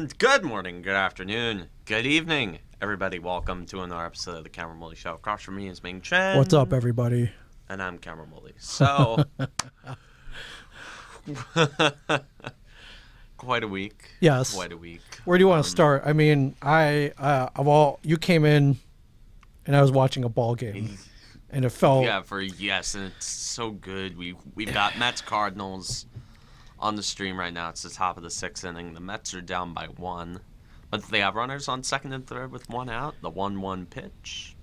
And good morning, good afternoon, good evening, everybody. Welcome to another episode of the Cameron Woolley Show. Across from me is Ming Chen. What's up, everybody? And I'm Cameron Woolley. So, quite a week. Yes. Quite a week. Where do you want to start? I mean, you came in, and I was watching a ball game, and it felt. And it's so good. We've got Mets Cardinals on the stream right now. It's the top of the sixth inning. The Mets are down by 1, but they have runners on second and third with 1 out. The 1-1 pitch.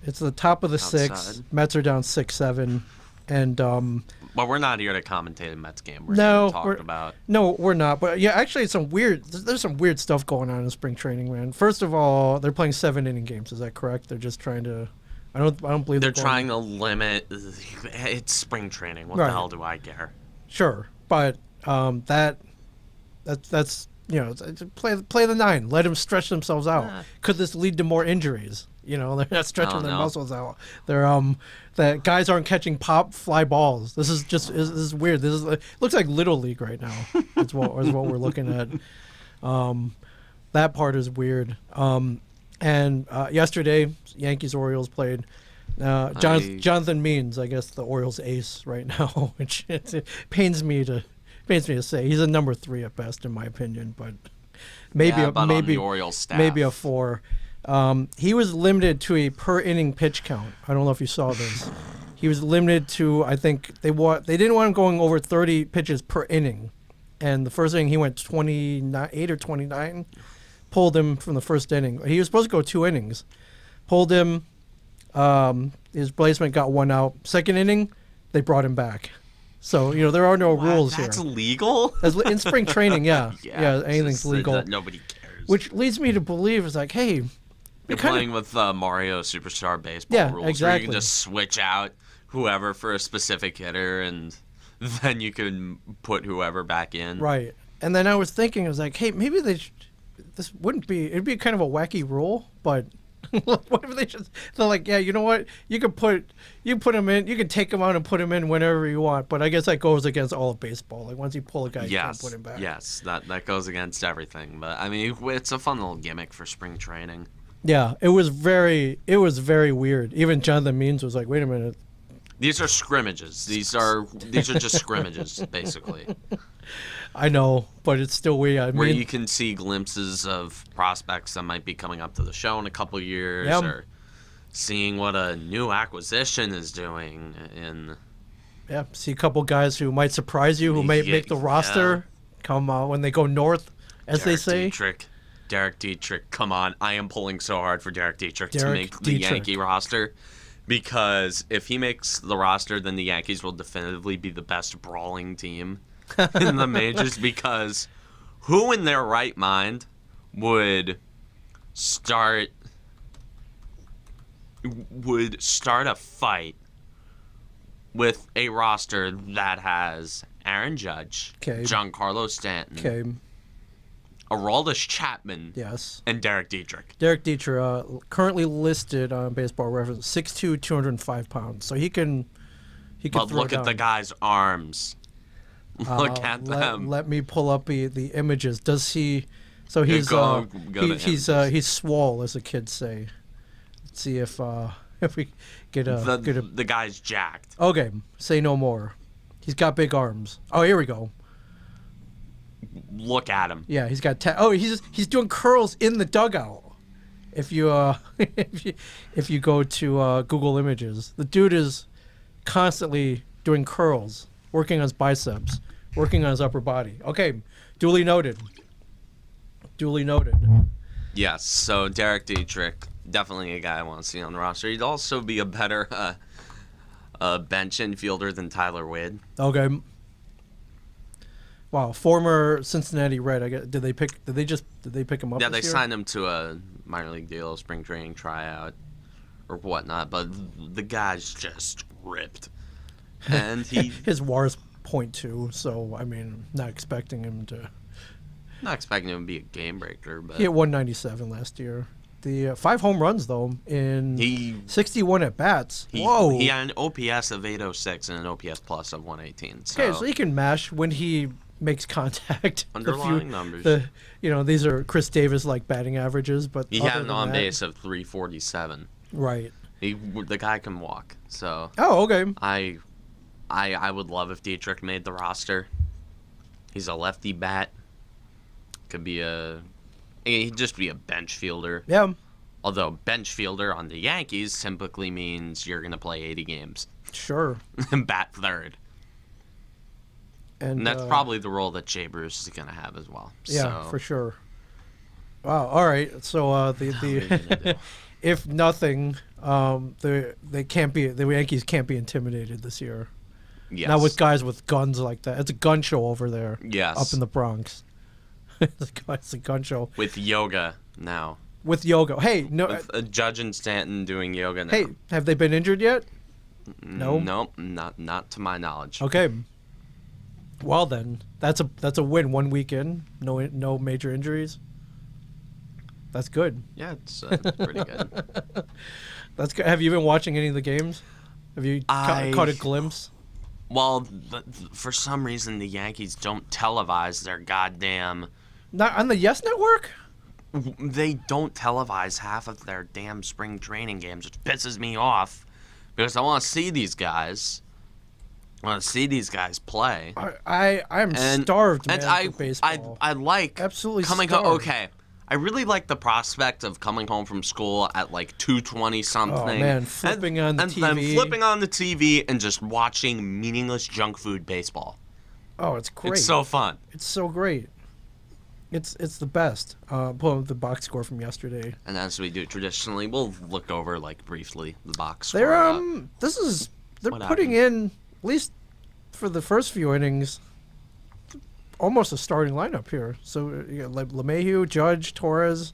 It's the top of the Outside. sixth. Mets are down 6-7, and But we're not here to commentate a Mets game. We're here to talk about. No, we're not. But yeah, actually, there's some weird stuff going on in spring training, man. First of all, they're playing 7-inning games. Is that correct? They're just trying to. I don't believe they're trying to limit. It's spring training. What the hell do I care? Sure, but that's play the 9. Let them stretch themselves out. Could this lead to more injuries? They're not stretching their muscles out. The guys aren't catching fly balls. This is weird. Looks like Little League right now. Is what we're looking at. That part is weird. And yesterday, Yankees Orioles played. Jonathan Means, I guess the Orioles ace right now, which it pains me to say. He's a number 3 at best, in my opinion, but maybe on the Orioles staff. Maybe a 4. He was limited to a per inning pitch count. I don't know if you saw this. He was limited to, I think they didn't want him going over 30 pitches per inning, and the first inning he went 28 or 29. Pulled him from the first inning. He was supposed to go 2 innings. Pulled him. His placement got 1 out. Second inning, they brought him back. So, there are no rules here. That's legal? In spring training, yeah. Yeah, anything's legal. Nobody cares. Which leads me to believe it's like, hey. You're playing with Mario Superstar Baseball rules. Exactly. Where you can just switch out whoever for a specific hitter, and then you can put whoever back in. Right. And then I was thinking, I was like, hey, maybe this wouldn't be, it'd be kind of a wacky rule, but what if they're like, yeah, you know what? You put him in, you can take him out and put him in whenever you want, but I guess that goes against all of baseball. Like once you pull a guy, you can't put him back. Yes, that goes against everything. But I mean, it's a fun little gimmick for spring training. Yeah, it was very weird. Even Jonathan Means was like, wait a minute. These are scrimmages. These are just scrimmages, basically. I know, but it's still weird. Where you can see glimpses of prospects that might be coming up to the show in a couple years, or seeing what a new acquisition is doing. See a couple guys who might surprise you, who may make the roster come when they go north, as they say. Derek Dietrich, come on. I am pulling so hard for Derek Dietrich to make the Yankee roster. Because if he makes the roster, then the Yankees will definitively be the best brawling team in the majors. Because who in their right mind would start a fight with a roster that has Aaron Judge, Giancarlo Stanton, Aroldis Chapman, and Derek Dietrich. Derek Dietrich, currently listed on Baseball Reference, 6'2", 205 pounds. So he can But throw look at the guy's arms. Look at them. Let me pull up the images. Does he? So he's he's swole, as the kids say. Let's see if we get a the guy's jacked. Okay, say no more. He's got big arms. Oh, here we go. Look at him. Yeah, he's got. He's doing curls in the dugout. If you if you go to Google Images, the dude is constantly doing curls, working on his biceps, working on his upper body. Okay, duly noted. Yes. So Derek Dietrich, definitely a guy I want to see on the roster. He'd also be a better bench infielder than Tyler Wade. Okay. Wow, former Cincinnati Red. I guess, did they pick him up? Yeah, they year? signed him to a minor league deal, spring training tryout, or whatnot. But the guy's just ripped, and his WAR's 0.2. So I mean, not expecting him to be a game breaker. But he hit 197 last year. The 5 home runs though in 61 at bats. Whoa! He had an OPS of 806 and an OPS plus of 118. So. Okay, so he can mash when he makes contact. Underlying numbers. These are Chris Davis like batting averages, but he had an on base of 347. Right. The guy can walk. So. Oh, okay. I would love if Dietrich made the roster. He's a lefty bat. He'd just be a bench fielder. Yeah. Although bench fielder on the Yankees typically means you're going to play 80 games. Sure. And bat third. And that's probably the role that Shea Bruce is going to have as well. Yeah, so. for sure. Wow. All right. So if nothing, the Yankees can't be intimidated this year. Yes. Not with guys with guns like that. It's a gun show over there. Yes. Up in the Bronx. It's a gun show. With yoga now. With yoga. Hey, no. With Judge and Stanton doing yoga now. Hey, have they been injured yet? No. Nope, not to my knowledge. Okay. Well then, that's a win. 1 week in, no major injuries. That's good. Yeah, it's pretty good. That's good. Have you been watching any of the games? Have you caught a glimpse? Well, for some reason, the Yankees don't televise their goddamn. Not on the Yes Network? They don't televise half of their damn spring training games, which pisses me off because I want to see these guys. I want to see these guys play. I'm starved, man, for baseball. I like absolutely coming starved. home. Okay, I really like the prospect of coming home from school at like 2:20 something. Oh man, flipping on the TV. And then flipping on the TV and just watching meaningless junk food baseball. Oh, it's great. It's so fun. It's so great. It's the best. Pulling up the box score from yesterday. And as we do traditionally, we'll look over like briefly the box score. They're putting in, at least for the first few innings, almost a starting lineup here. So you got like LeMahieu, Judge, Torres,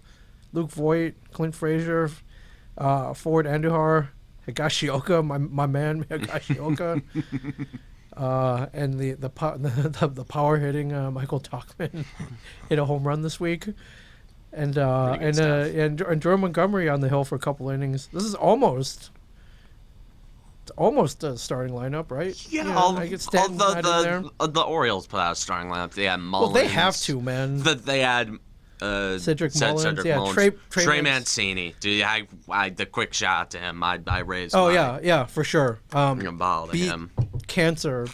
Luke Voigt, Clint Frazier, Ford Andujar, Higashioka, my man Higashioka, and the power hitting Michael Tauchman hit a home run this week, and Jordan Montgomery on the hill for a couple innings. This is almost a starting lineup, right? Yeah, the Orioles put out a starting lineup. They had Mullins. Well, they have to, man. They had Cedric Mullins. Yeah, Mullins. Trey Mancini. Dude, I the quick shout out to him. I raised. Oh yeah, for sure. A ball to him. Cancer.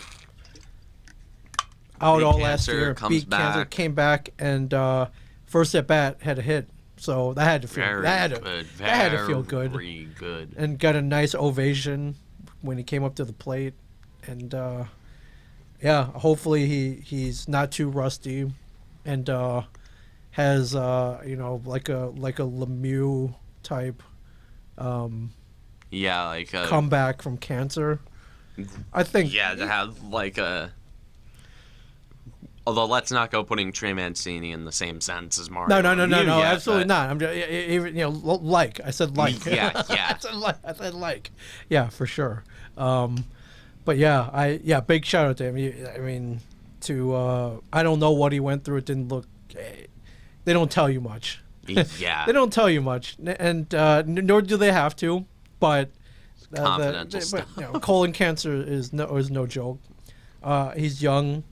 Out all last year. Comes back. Cancer, came back, and first at bat had a hit. So that had to feel that had to feel good. Very good. And got a nice ovation when he came up to the plate, and hopefully he's not too rusty, and has like a Lemieux type like a comeback from cancer. I think to have like a. Although let's not go putting Trey Mancini in the same sense as Mario. No, absolutely not. I'm just, even I said like. Yeah. I said like. Yeah, for sure. But big shout out to him. I mean, I don't know what he went through. It didn't look. They don't tell you much. Yeah. They don't tell you much, and nor do they have to. But confidential stuff. Colon cancer is no joke. He's young.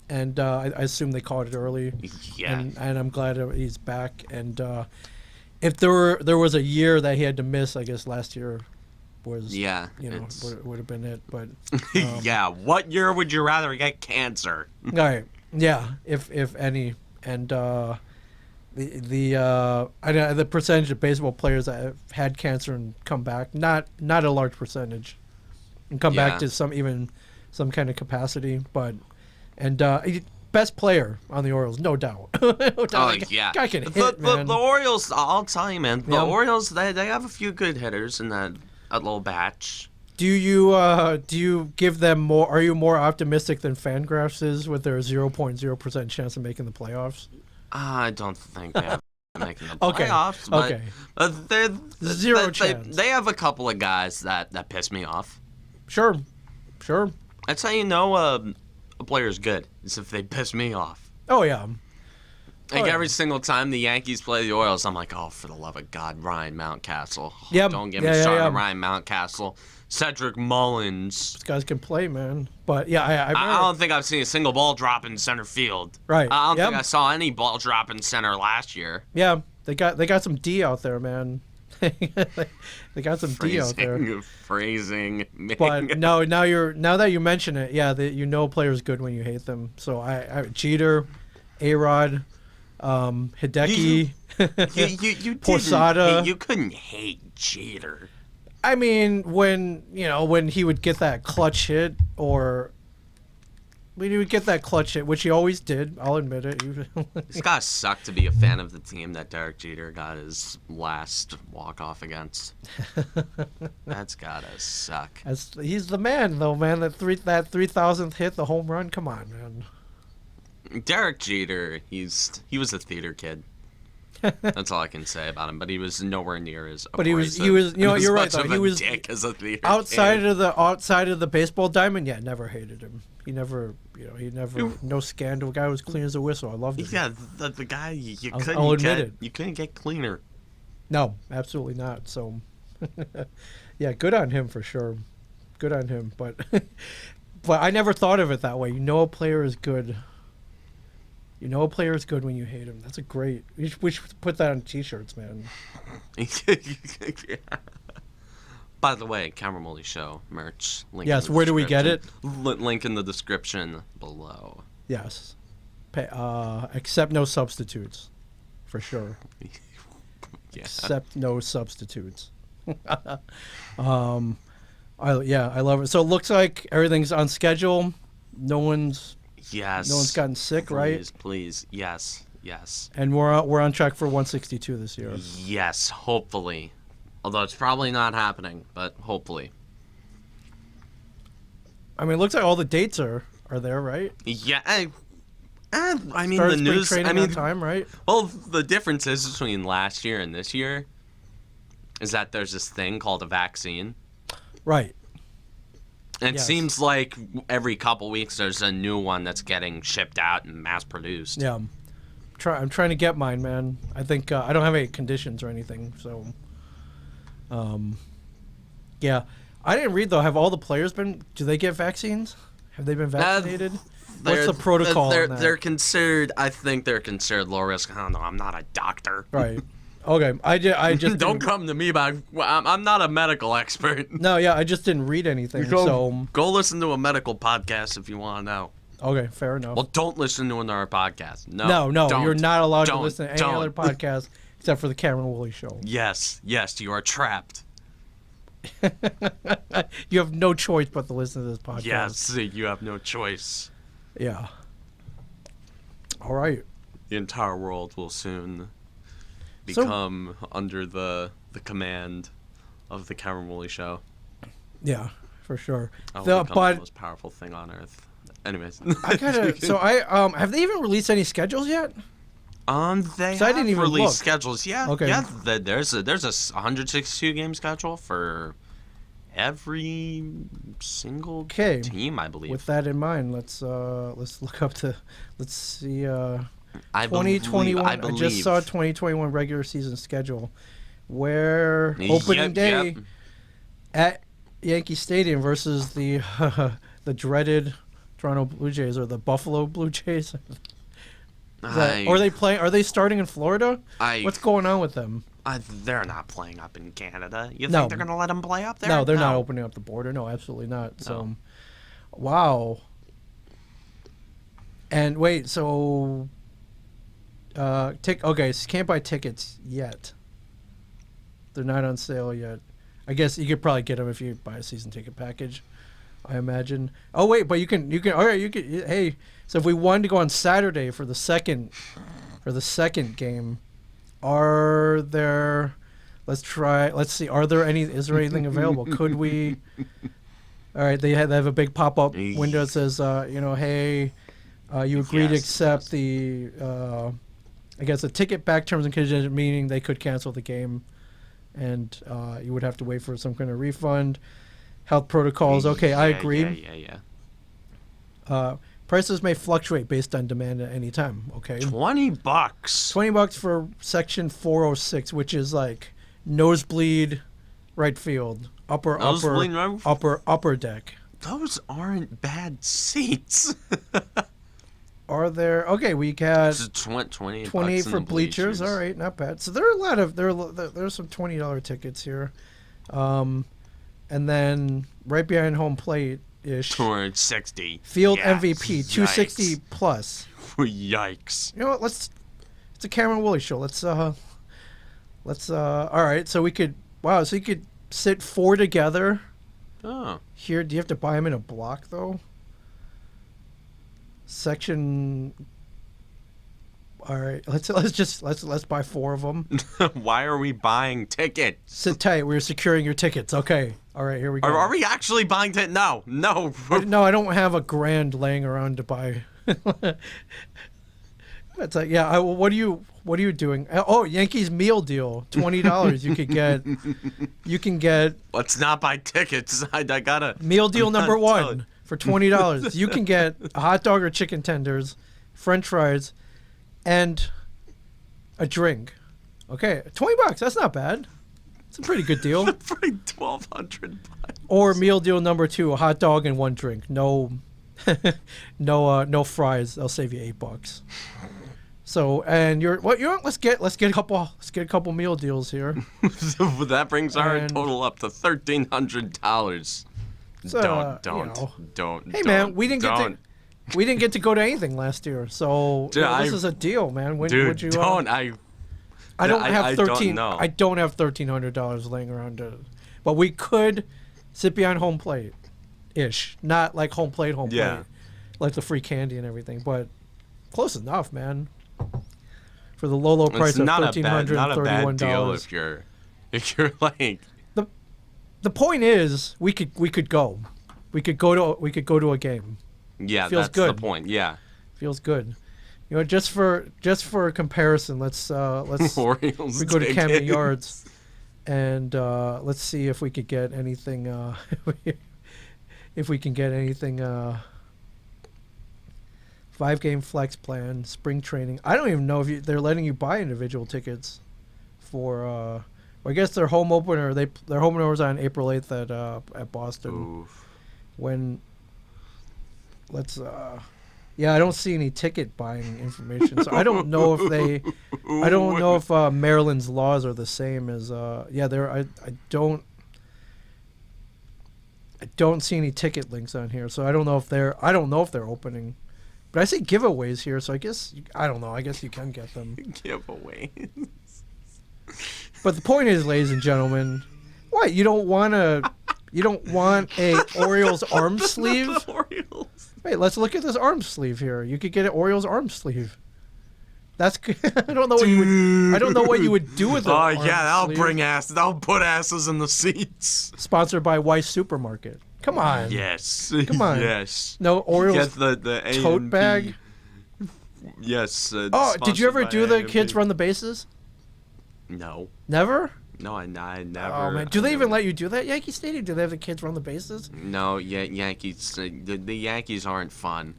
And I assume they caught it early. Yeah. And I'm glad he's back. And if there was a year that he had to miss, I guess last year was would have been it. But what year would you rather get cancer? All right. Yeah, if any. And the percentage of baseball players that have had cancer and come back, not a large percentage, and come back to some kind of capacity, but. And best player on the Orioles, no doubt. Guy can hit, man. The Orioles, I'll tell you, man. The Orioles, they have a few good hitters in that little batch. Do you give them more? Are you more optimistic than Fangraphs is with their 0.0% chance of making the playoffs? I don't think they have making the playoffs. Okay. They're zero chance. They have a couple of guys that piss me off. Sure. That's how you know a player is good, is if they piss me off. Oh yeah. Like every single time the Yankees play the Orioles, I'm like, oh, for the love of God, Ryan Mountcastle. Yeah, Don't get me started on Ryan Mountcastle. Cedric Mullins. These guys can play, man. But yeah, I don't think I've seen a single ball drop in center field. Right. I don't think I saw any ball drop in center last year. Yeah, they got some D out there, man. They got some D out there. Phrasing. But no, now that you mention it, yeah, you know a player's good when you hate them. So I Jeter, A-Rod, Hideki, you Posada. You couldn't hate Jeter. I mean, when he would get that clutch hit, or when he would get that clutch hit, which he always did, I'll admit it. It's gotta suck to be a fan of the team that Derek Jeter got his last walk-off against. That's gotta suck. He's the man, though, man. That 3,000th hit, the home run. Come on, man. Derek Jeter, he was a theater kid. That's all I can say about him. But he was nowhere near as. But he was. You know, you're right though. He was dick as a theater outside kid. of the baseball diamond. Yeah, never hated him. He never. No scandal. Guy was clean as a whistle. I loved him. Yeah, the guy I'll admit it. You couldn't get cleaner. No, absolutely not. So, yeah, good on him for sure. Good on him. But, but I never thought of it that way. You know, a player is good. You know a player is good when you hate him. That's a great. We should put that on T-shirts, man. Yeah. By the way, Cameron Woolley Show merch. Link yes, where do we get it? Link in the description below. Yes. Accept no substitutes, for sure. Yeah. Accept no substitutes. I love it. So it looks like everything's on schedule. No one's gotten sick, right? Please, yes. And we're on track for 162 this year. Yes, hopefully. Although it's probably not happening, but hopefully. I mean, it looks like all the dates are there, right? Yeah, I mean Start the news. training on time, right? Well, the difference is between last year and this year is that there's this thing called a vaccine. Right. It seems like every couple weeks there's a new one that's getting shipped out and mass produced. Yeah, I'm trying to get mine, man. I think I don't have any conditions or anything, so. Yeah, I didn't read though. Have all the players been? Do they get vaccines? Have they been vaccinated? What's the protocol? They're considered. I think they're considered low risk. I don't know. I'm not a doctor. Right. Okay. I just don't come to me about. I'm not a medical expert. No. Yeah. I just didn't read anything. Go listen to a medical podcast if you want to know. Okay. Fair enough. Well, don't listen to another podcast. No. You're not allowed to listen to any other podcast except for the Cameron Woolley Show. Yes. You are trapped. You have no choice but to listen to this podcast. Yes, you have no choice. Yeah. All right. The entire world will soon become under the command of the Cameron Woolley Show. Yeah, for sure. The most powerful thing on earth. Anyways, I gotta. So have they even released any schedules yet? They have I didn't even released look. schedules. Yeah. Okay. Yeah. There's a 162 game schedule for every single team, I believe. With that in mind, let's look up let's see. 2021. I just saw 2021 regular season schedule, where opening day at Yankee Stadium versus the the dreaded Toronto Blue Jays or the Buffalo Blue Jays. Are they playing? Are they starting in Florida? What's going on with them? They're not playing up in Canada. You think they're going to let them play up there? No, they're not opening up the border. No, absolutely not. No. So, wow. And wait, so so can't buy tickets yet. They're not on sale yet. I guess you could probably get them if you buy a season ticket package, I imagine. Oh wait, but you can. All right, you can. Hey, so if we wanted to go on Saturday for the second game, are there? Let's see. Is there anything available? Could we? All right, they have a big pop-up window that says, hey, you agree to accept the, I guess, the ticket back terms and conditions, meaning they could cancel the game, and you would have to wait for some kind of refund. Health protocols. Okay, I agree. Yeah. Prices may fluctuate based on demand at any time. Okay. $20. $20 for section 406, which is like nosebleed, right field, upper deck. Those aren't bad seats. Are there? Okay, we got 20 for bleachers. All right, not bad. So there are a lot of there's some $20 tickets here, and then right behind home plate ish. 260. Field MVP 260 plus. Yikes! You know what? It's a Cameron Woolley show. Let's all right. So we could so you could sit 4 together. Oh. Here, do you have to buy them in a block though? Section. All right, let's buy 4 of them. Why are we buying tickets? Sit tight. We're securing your tickets. Okay. All right, here we go. Are we actually buying tickets? No. No, I don't have a grand laying around to buy. It's like, yeah. What are you doing? Oh, Yankees meal deal, $20. You can get. Let's not buy tickets. I gotta. Meal deal number 1 for $20. You can get a hot dog or chicken tenders, French fries, and a drink. Okay, $20. That's not bad. It's a pretty good deal. For $1,200. Or meal deal number 2, a hot dog and 1 drink. No, no fries. They'll save you $8. So, and let's get a couple meal deals here. So that brings our total up to $1,300. So, don't. Hey man, we didn't get to go to anything last year, so this is a deal, man. Would you? I don't have $1,300 laying around, but we could sit behind home plate, ish. Not like home plate, like the free candy and everything, but close enough, man. For the low price of $1,331. Not a bad deal if you're like. The point is, we could go to a game. Yeah, Feels that's good. the point. Yeah, feels good. You know, just for comparison, let's Orioles we go to Camden Yards, and let's see if we could get anything. If we can get anything. 5-game flex plan, spring training. I don't even know if they're letting you buy individual tickets for. I guess their home opener. Their home opener was on April 8th at Boston. Oof. Yeah, I don't see any ticket buying information, so I don't know if I don't know if Maryland's laws are the same as. I don't see any ticket links on here, so I don't know if they're opening. But I see giveaways here, so I guess I don't know. I guess you can get them. Giveaways. But the point is, ladies and gentlemen, what you don't want a Orioles arm sleeve? Orioles. Wait, let's look at this arm sleeve here. You could get an Orioles arm sleeve. That's I don't know what you would do with it. Oh yeah, that'll put asses in the seats. Sponsored by Weiss Supermarket. Come on. Yes. Come on. Yes. No Orioles. Get the tote bag. Yes. Did you ever do the kids run the bases? No. Never? No, I never. Oh man, do they even let you do that at Yankee Stadium? Do they have the kids run the bases? No, Yankees. The Yankees aren't fun.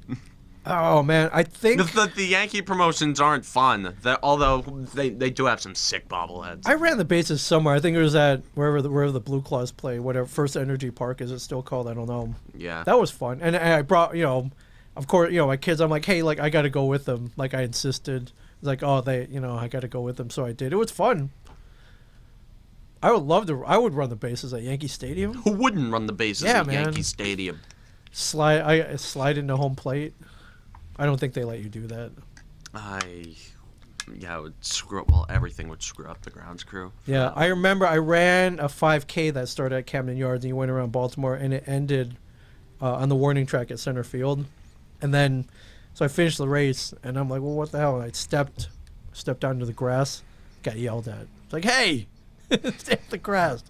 Oh man, I think the Yankee promotions aren't fun. Although they do have some sick bobbleheads. I ran the bases somewhere. I think it was at wherever the Blue Claws play, whatever First Energy Park is it still called? I don't know. Yeah, that was fun. And I brought of course my kids. I'm like, hey, like I got to go with them. Like I insisted. It's like, oh, I got to go with them, so I did. It was fun. I would run the bases at Yankee Stadium. Who wouldn't run the bases at Yankee Stadium? Slide into home plate. I don't think they let you do that. It would screw up. Well, everything would screw up the grounds crew. Yeah, I remember I ran a 5K that started at Camden Yards and you went around Baltimore and it ended on the warning track at center field, and then so I finished the race and I'm like, well, what the hell? And I stepped onto the grass, got yelled at. It's like, hey, stay off the grass.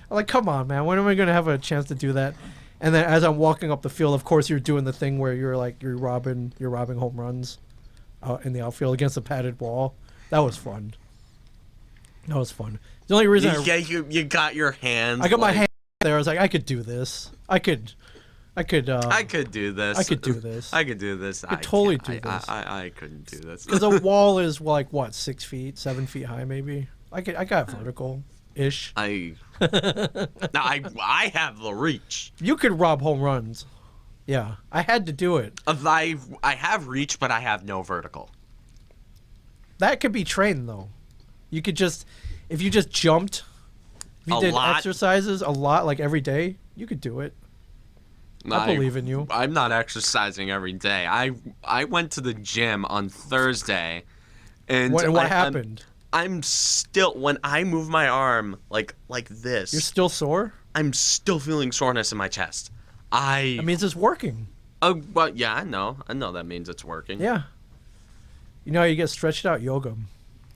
I'm like, come on, man. When am I gonna have a chance to do that? And then as I'm walking up the field, of course, you're doing the thing where you're robbing home runs in the outfield against a padded wall. That was fun. The only reason you got your hands. I got my hand there. I was like, I could do this. I could I could do this. I could do this. I could do this. I could totally do this. I couldn't do this. Because a wall is like what, 6 feet, 7 feet high, maybe. I got vertical-ish. I have the reach. You could rob home runs. Yeah, I had to do it. I have reach, but I have no vertical. That could be trained though. You could just, if you just jumped, if you did exercises a lot, like every day, you could do it. I believe in you. I'm not exercising every day. I went to the gym on Thursday, and what happened? I'm still, when I move my arm like this. You're still sore? I'm still feeling soreness in my chest. That means it's working. Oh, well, yeah, I know that means it's working. Yeah. You know how you get stretched out yoga.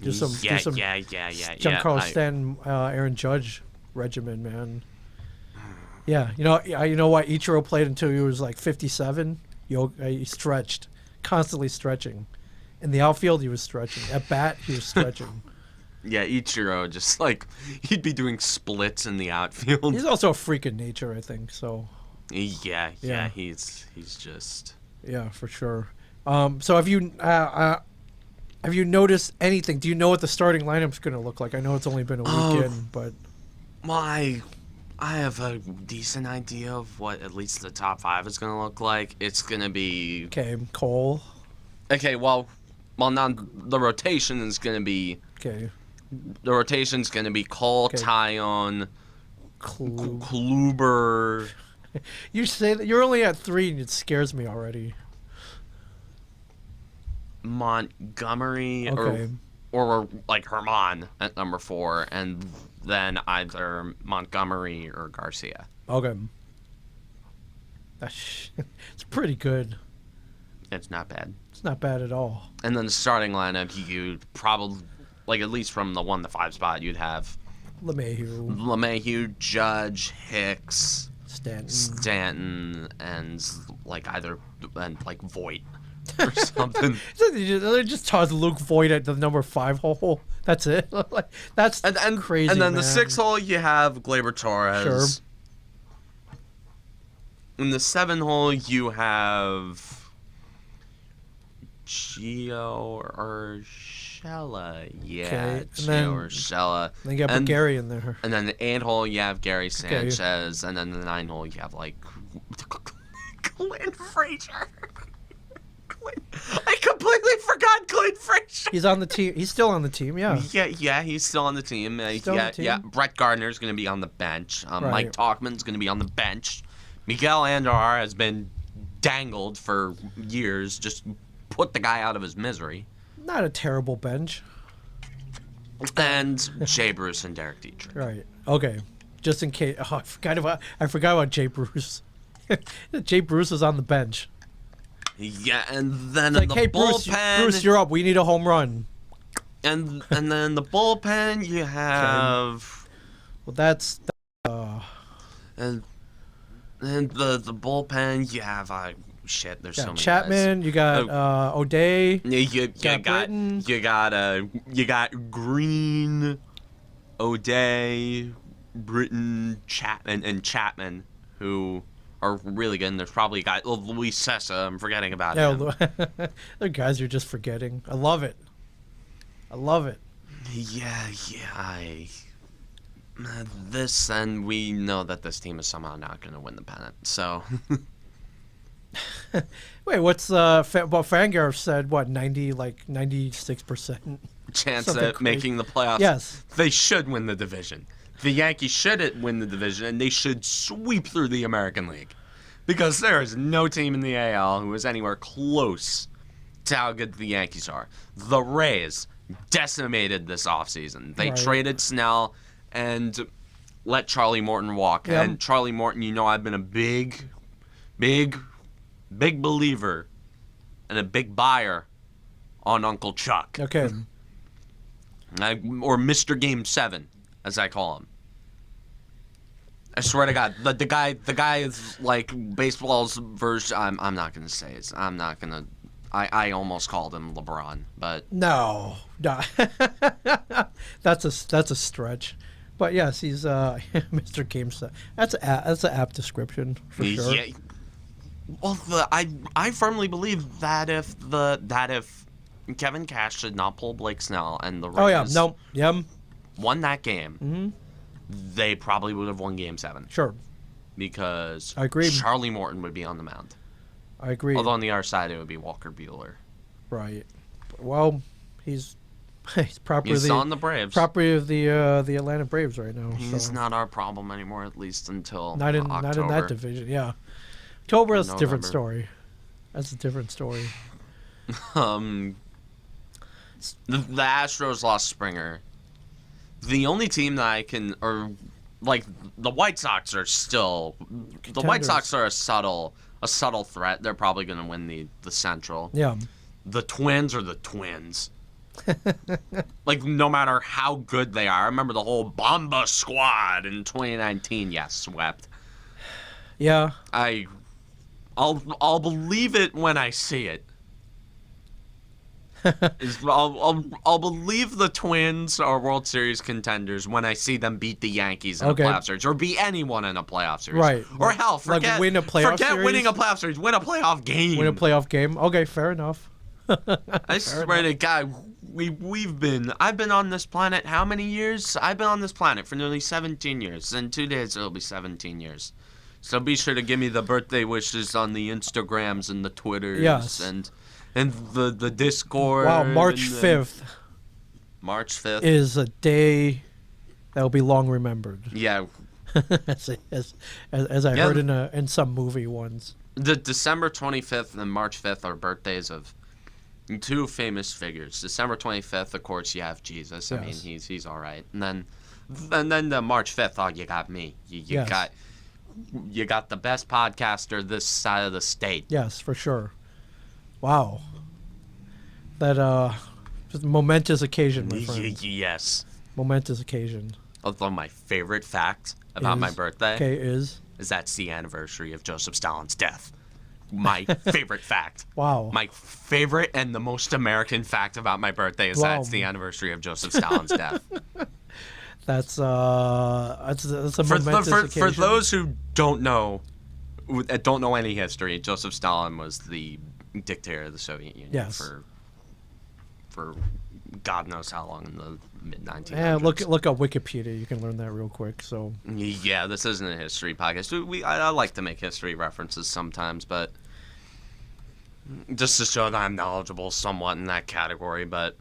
Do some Giancarlo Stanton, Aaron Judge regimen, man. Yeah, you know why Ichiro played until he was like 57? He stretched, constantly stretching. In the outfield, he was stretching. At bat, he was stretching. Yeah, Ichiro just like he'd be doing splits in the outfield. He's also a freak of nature, I think. So. Yeah, he's just. Yeah, for sure. So have you noticed anything? Do you know what the starting lineup's going to look like? I know it's only been a week in, but. Well, I have a decent idea of what at least the top 5 is going to look like. It's going to be... Okay, Cole. Okay, well, now the rotation is going to be... Okay. The rotation's going to be Cole, Tyon, Kluber... You say that you're only at 3 and it scares me already. Montgomery or like Herman at number 4, and then either Montgomery or Garcia. Okay. It's pretty good. It's not bad. It's not bad at all. And then the starting lineup, you'd probably, like at least from the 1 to 5 spot, you'd have LeMahieu, Judge, Hicks, Stanton, and like Voit or something. They just toss Luke Voit at the number 5 hole. That's it. That's crazy. And then man. the 6 hole, you have Gleyber Torres. Sure. In the 7 hole, you have Gio Urshela. Yeah, okay. Gio Urshela. Then you got Gary in there. And then the 8 hole, you have Gary Sanchez. Okay. And then the 9 hole, you have like Clint Frazier. I completely forgot Clint Frazier. He's on the team. He's still on the team, yeah. Yeah, he's still on the team. Yeah. Brett Gardner's going to be on the bench. Right. Mike Tauchman's going to be on the bench. Miguel Andar has been dangled for years. Just put the guy out of his misery. Not a terrible bench. And Jay Bruce and Derek Dietrich. Right. Okay. Just in case. Oh, I forgot about Jay Bruce. Jay Bruce is on the bench. Yeah, and then it's in the bullpen, Bruce, you're up. We need a home run. And then the bullpen, you have. Okay. Well, that's. And the bullpen, you have shit. There's so many. Chapman, guys. You got O'Day. You got Green, O'Day, Britton, Chapman, who are really good. And there's probably a guy, Luis Sessa. I'm forgetting about him. The guys you're just forgetting. I love it. Yeah. This, and we know that this team is somehow not going to win the pennant. So. Wait, what's Fangar said? What 96% chance at making the playoffs? Yes, they should win the division. The Yankees should win the division, and they should sweep through the American League, because there is no team in the AL who is anywhere close to how good the Yankees are. The Rays decimated this offseason. They traded Snell and let Charlie Morton walk. Yep. And Charlie Morton, I've been a big believer and a big buyer on Uncle Chuck. Okay. Or Mr. Game 7, as I call him. I swear to God, the guy is like baseball's version. I'm not gonna say it. I'm not gonna. I almost called him LeBron, but no. That's a stretch. But yes, he's Mr. Game 7. That's an apt description for sure. Well, I firmly believe that if Kevin Cash did not pull Blake Snell and the Rays won that game, they probably would have won Game 7. Sure. Because I agree. Charlie Morton would be on the mound. I agree. Although on the other side it would be Walker Buehler. Right. Well, he's property. He's on the Braves. Property of the Atlanta Braves right now. He's not our problem anymore, at least until not in that division. Yeah, October. That's a different November. story. That's a different story. The Astros lost Springer. The only team that I can, or like the White Sox are still, the White Sox are a subtle threat. They're probably going to win the Central. Yeah. The Twins are the Twins. Like, no matter how good they are. I remember the whole Bomba squad in 2019. Yes, swept. Yeah. I'll believe it when I see it. I'll believe the Twins are World Series contenders when I see them beat the Yankees in a playoff series, or beat anyone in a plaaff series. Right. Or hell, forget win a playoff forget series? winning a playoff series. Win a playoff game. Win a playoff game. Okay, fair enough. I swear to God, I've been on this planet how many years? I've been on this planet for nearly 17 years. In 2 days, it'll be 17 years. So be sure to give me the birthday wishes on the Instagrams and the Twitters. Yes. And the Discord. Wow, March 5th. March 5th. Is a day that will be long remembered. Yeah. as I heard in some movie once. The December 25th and March 5th are birthdays of two famous figures. December 25th, of course, you have Jesus. I mean, he's all right. And then the March 5th, oh, you got me. You got the best podcaster this side of the state. Yes, for sure. Wow. That just a momentous occasion, my friend. Yes. Momentous occasion. Although my favorite fact about my birthday is that's the anniversary of Joseph Stalin's death. My favorite fact. Wow. My favorite and the most American fact about my birthday is that's the anniversary of Joseph Stalin's death. That's a momentous occasion. For those who don't know any history, Joseph Stalin was the dictator of the Soviet Union for God knows how long in the mid-1900s. Yeah, look up Wikipedia. You can learn that real quick. So yeah, this isn't a history podcast. I like to make history references sometimes, but just to show that I'm knowledgeable somewhat in that category. But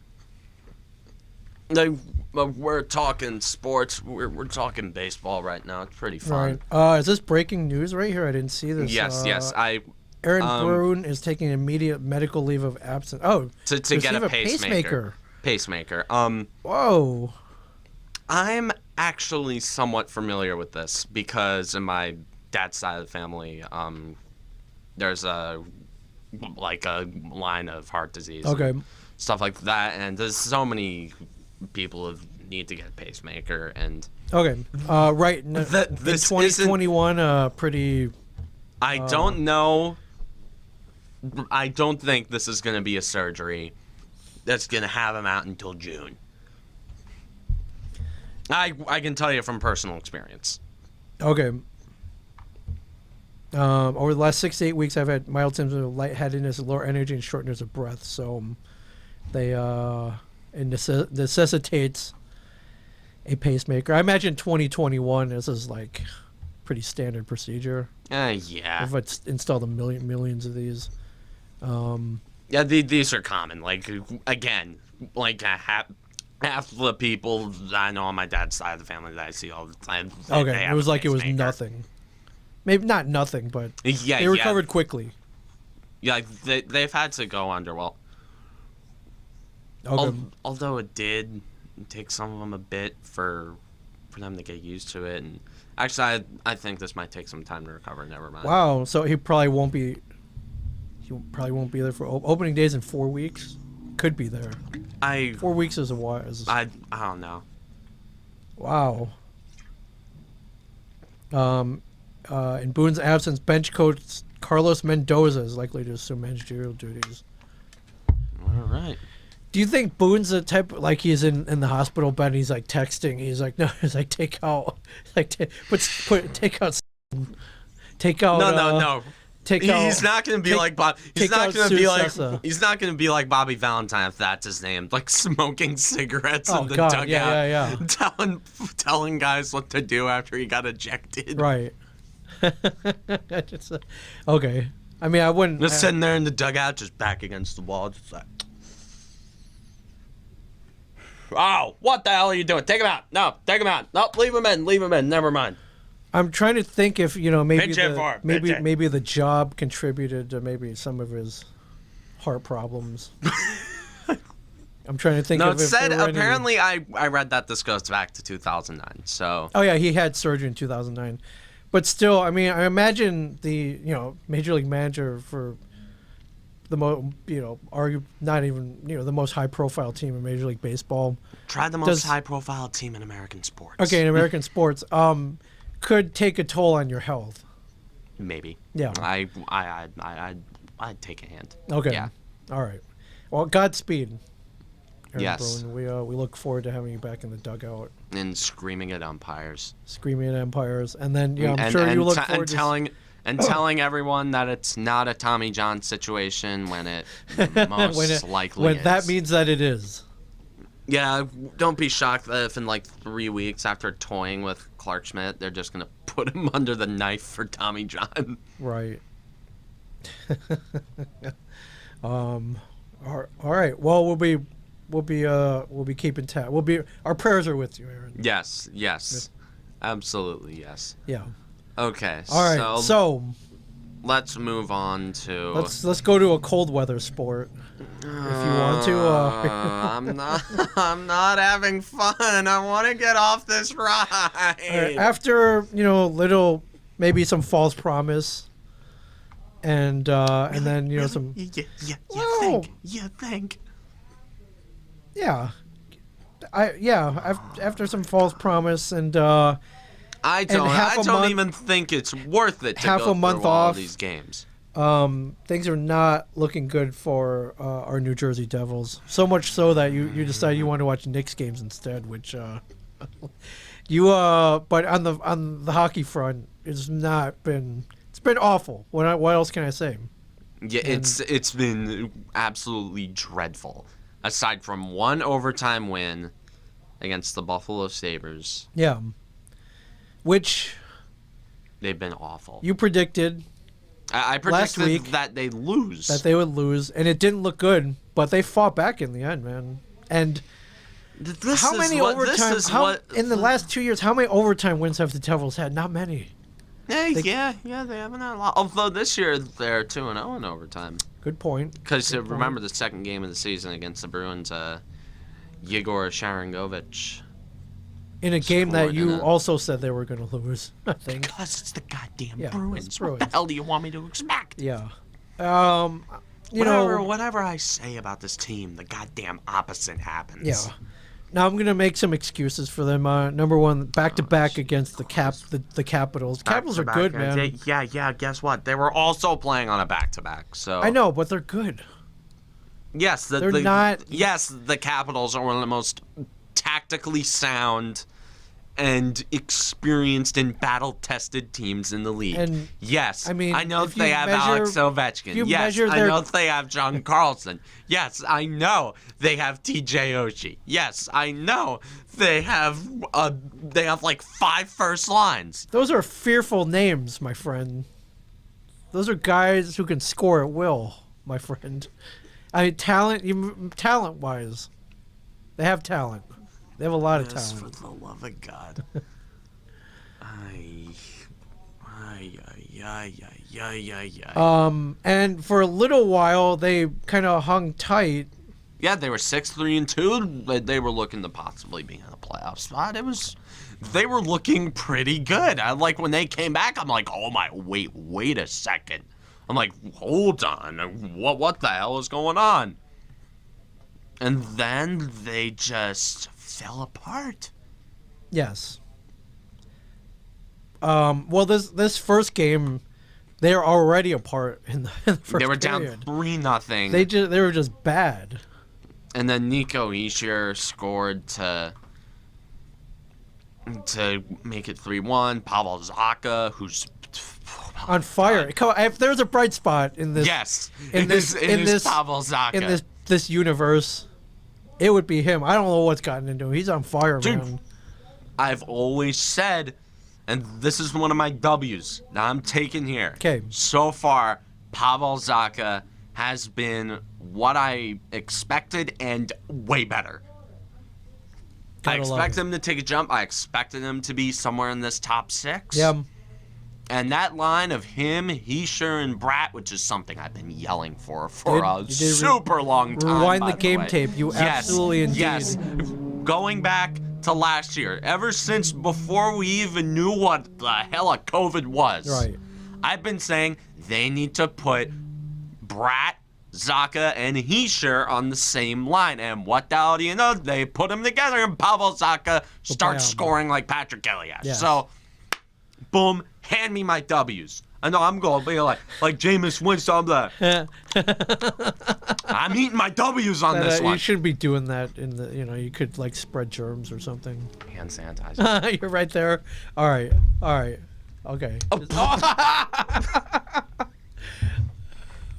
we're talking sports. We're talking baseball right now. It's pretty fun. Right. Is this breaking news right here? I didn't see this. Yes. Aaron Boone is taking immediate medical leave of absence. Oh, to get a pacemaker. Pacemaker. Whoa. I'm actually somewhat familiar with this because in my dad's side of the family, there's a line of heart disease. Okay. And stuff like that, and there's so many people who need to get a pacemaker, and okay. Right. This 2021, pretty. I don't know. I don't think this is going to be a surgery that's going to have him out until June. I can tell you from personal experience. Okay. Over the last 6 to 8 weeks, I've had mild symptoms of lightheadedness, lower energy, and shortness of breath. So it necessitates a pacemaker. I imagine 2021, this is like pretty standard procedure. Yeah. If it's installed millions of these. Yeah, these are common. Like, again, like half the people I know on my dad's side of the family that I see all the time. Okay, it was like it was nothing. Maybe not nothing, but they recovered quickly. Yeah, they've had to go under. Well, okay. Although it did take some of them a bit for them to get used to it, and actually, I think this might take some time to recover. Never mind. Wow, so he probably won't be. He probably won't be there for opening days in 4 weeks. Could be there. 4 weeks is a while. I don't know. Wow. In Boone's absence, bench coach Carlos Mendoza is likely to assume managerial duties. All right. Do you think Boone's the type like he's in the hospital bed and he's like texting? He's like, no, he's like take out, like take out. No. He's not going to be like Bob. He's not going to be like. Sessa. He's not going to be like Bobby Valentine if that's his name. Like smoking cigarettes in the God. dugout. Yeah. Telling guys what to do after he got ejected. Right. Okay. I mean, I wouldn't. Just sitting there in the dugout, just back against the wall, just like. Oh, what the hell are you doing? Take him out. No, take him out. No, leave him in. Leave him in. Never mind. I'm trying to think if maybe maybe the job contributed to maybe some of his heart problems. I'm trying to think. No, of it said apparently any... I read that this goes back to 2009. So. Oh yeah, he had surgery in 2009, but still, I mean, I imagine the major league manager for the not even the most high profile team in Major League Baseball. Try the most high profile team in American sports. Okay, in American sports. Could take a toll on your health. Maybe. Yeah. I'd take a hand. Okay. Yeah. All right. Well, Godspeed. Aaron Yes. Boone. We look forward to having you back in the dugout. And screaming at umpires. Screaming at umpires, and then I'm sure you look forward to telling everyone that it's not a Tommy John situation when it most likely is. That means that it is. Yeah, don't be shocked if in like 3 weeks after toying with Clark Schmidt, they're just gonna put him under the knife for Tommy John. Right. All right. Well, we'll be keeping tab. Our prayers are with you, Aaron. Yes. Absolutely, yes. Yeah. Okay. All right. So let's move on to. Let's go to a cold weather sport. If you want to. I'm not having fun. I want to get off this ride. After maybe some false promise, and then really? Some. You think? Yeah. After some false promise and. I don't even think it's worth it to go through all these games. Things are not looking good for our New Jersey Devils. So much so that you decide you want to watch Knicks games instead, which but on the hockey front, it's been awful. What else can I say? Yeah, it's been absolutely dreadful. Aside from one overtime win against the Buffalo Sabres. Yeah. Which they've been awful. You predicted. I predicted last week that they'd lose. That they would lose, and it didn't look good, but they fought back in the end, man. And in the last 2 years, how many overtime wins have the Devils had? Not many. Yeah, they haven't had a lot. Although this year they're 2-0 in overtime. Good point. Because remember the second game of the season against the Bruins, Yegor Sharangovich. In a game that you also said they were going to lose, I think. Because it's the goddamn Bruins. What the hell do you want me to expect? Yeah. Whatever I say about this team, the goddamn opposite happens. Yeah. Now I'm going to make some excuses for them. Number one, back-to-back against the Capitals. Capitals are good, man. Yeah. Guess what? They were also playing on a back-to-back. So I know, but they're good. Yes, they're not. Yes, the Capitals are one of the most tactically sound and experienced and battle-tested teams in the league. And, yes, I mean, I know they have Alex Ovechkin. Yes, I know they have John Carlson. Yes, I know they have TJ Oshie. Yes, I know they have like 5 first lines. Those are fearful names, my friend. Those are guys who can score at will, my friend. I mean, talent-wise, they have talent. They have a lot of talent. For the love of God. And for a little while, they kind of hung tight. Yeah, they were 6-3-2. They were looking to possibly be in a playoff spot. They were looking pretty good. When they came back, I'm like, oh my, wait a second. I'm like, hold on, what the hell is going on? And then they just fell apart. Yes. Well, this first game, they were already apart in the first period. They were down 3-0. They were just bad. And then Nico Hischier scored to make it 3-1. Pavel Zacha, who's on fire. Come on, if there's a bright spot in this, yes, in this Pavel Zacha. in this universe, it would be him. I don't know what's gotten into him. He's on fire, Dude, man. I've always said, and this is one of my W's that I'm taking here. Okay. So far, Pavel Zacha has been what I expected and way better. I expect him to take a jump. I expected him to be somewhere in this top 6. Yeah. And that line of him, Heischer, and Brat, which is something I've been yelling for a super long time. Rewind the game tape. You absolutely indeed. Yes. Going back to last year, ever since before we even knew what the hell a COVID was, right. I've been saying they need to put Brat, Zacha, and Heischer on the same line. And what the hell do you know? They put them together, and Pavel Zacha starts scoring like Patrick Elias. Yes. So, boom, hand me my W's. I know I'm going to be like Jameis Winston. I'm eating my W's on this one. You shouldn't be doing that in the, you could like spread germs or something. Hand sanitizer. You're right there. All right. Okay.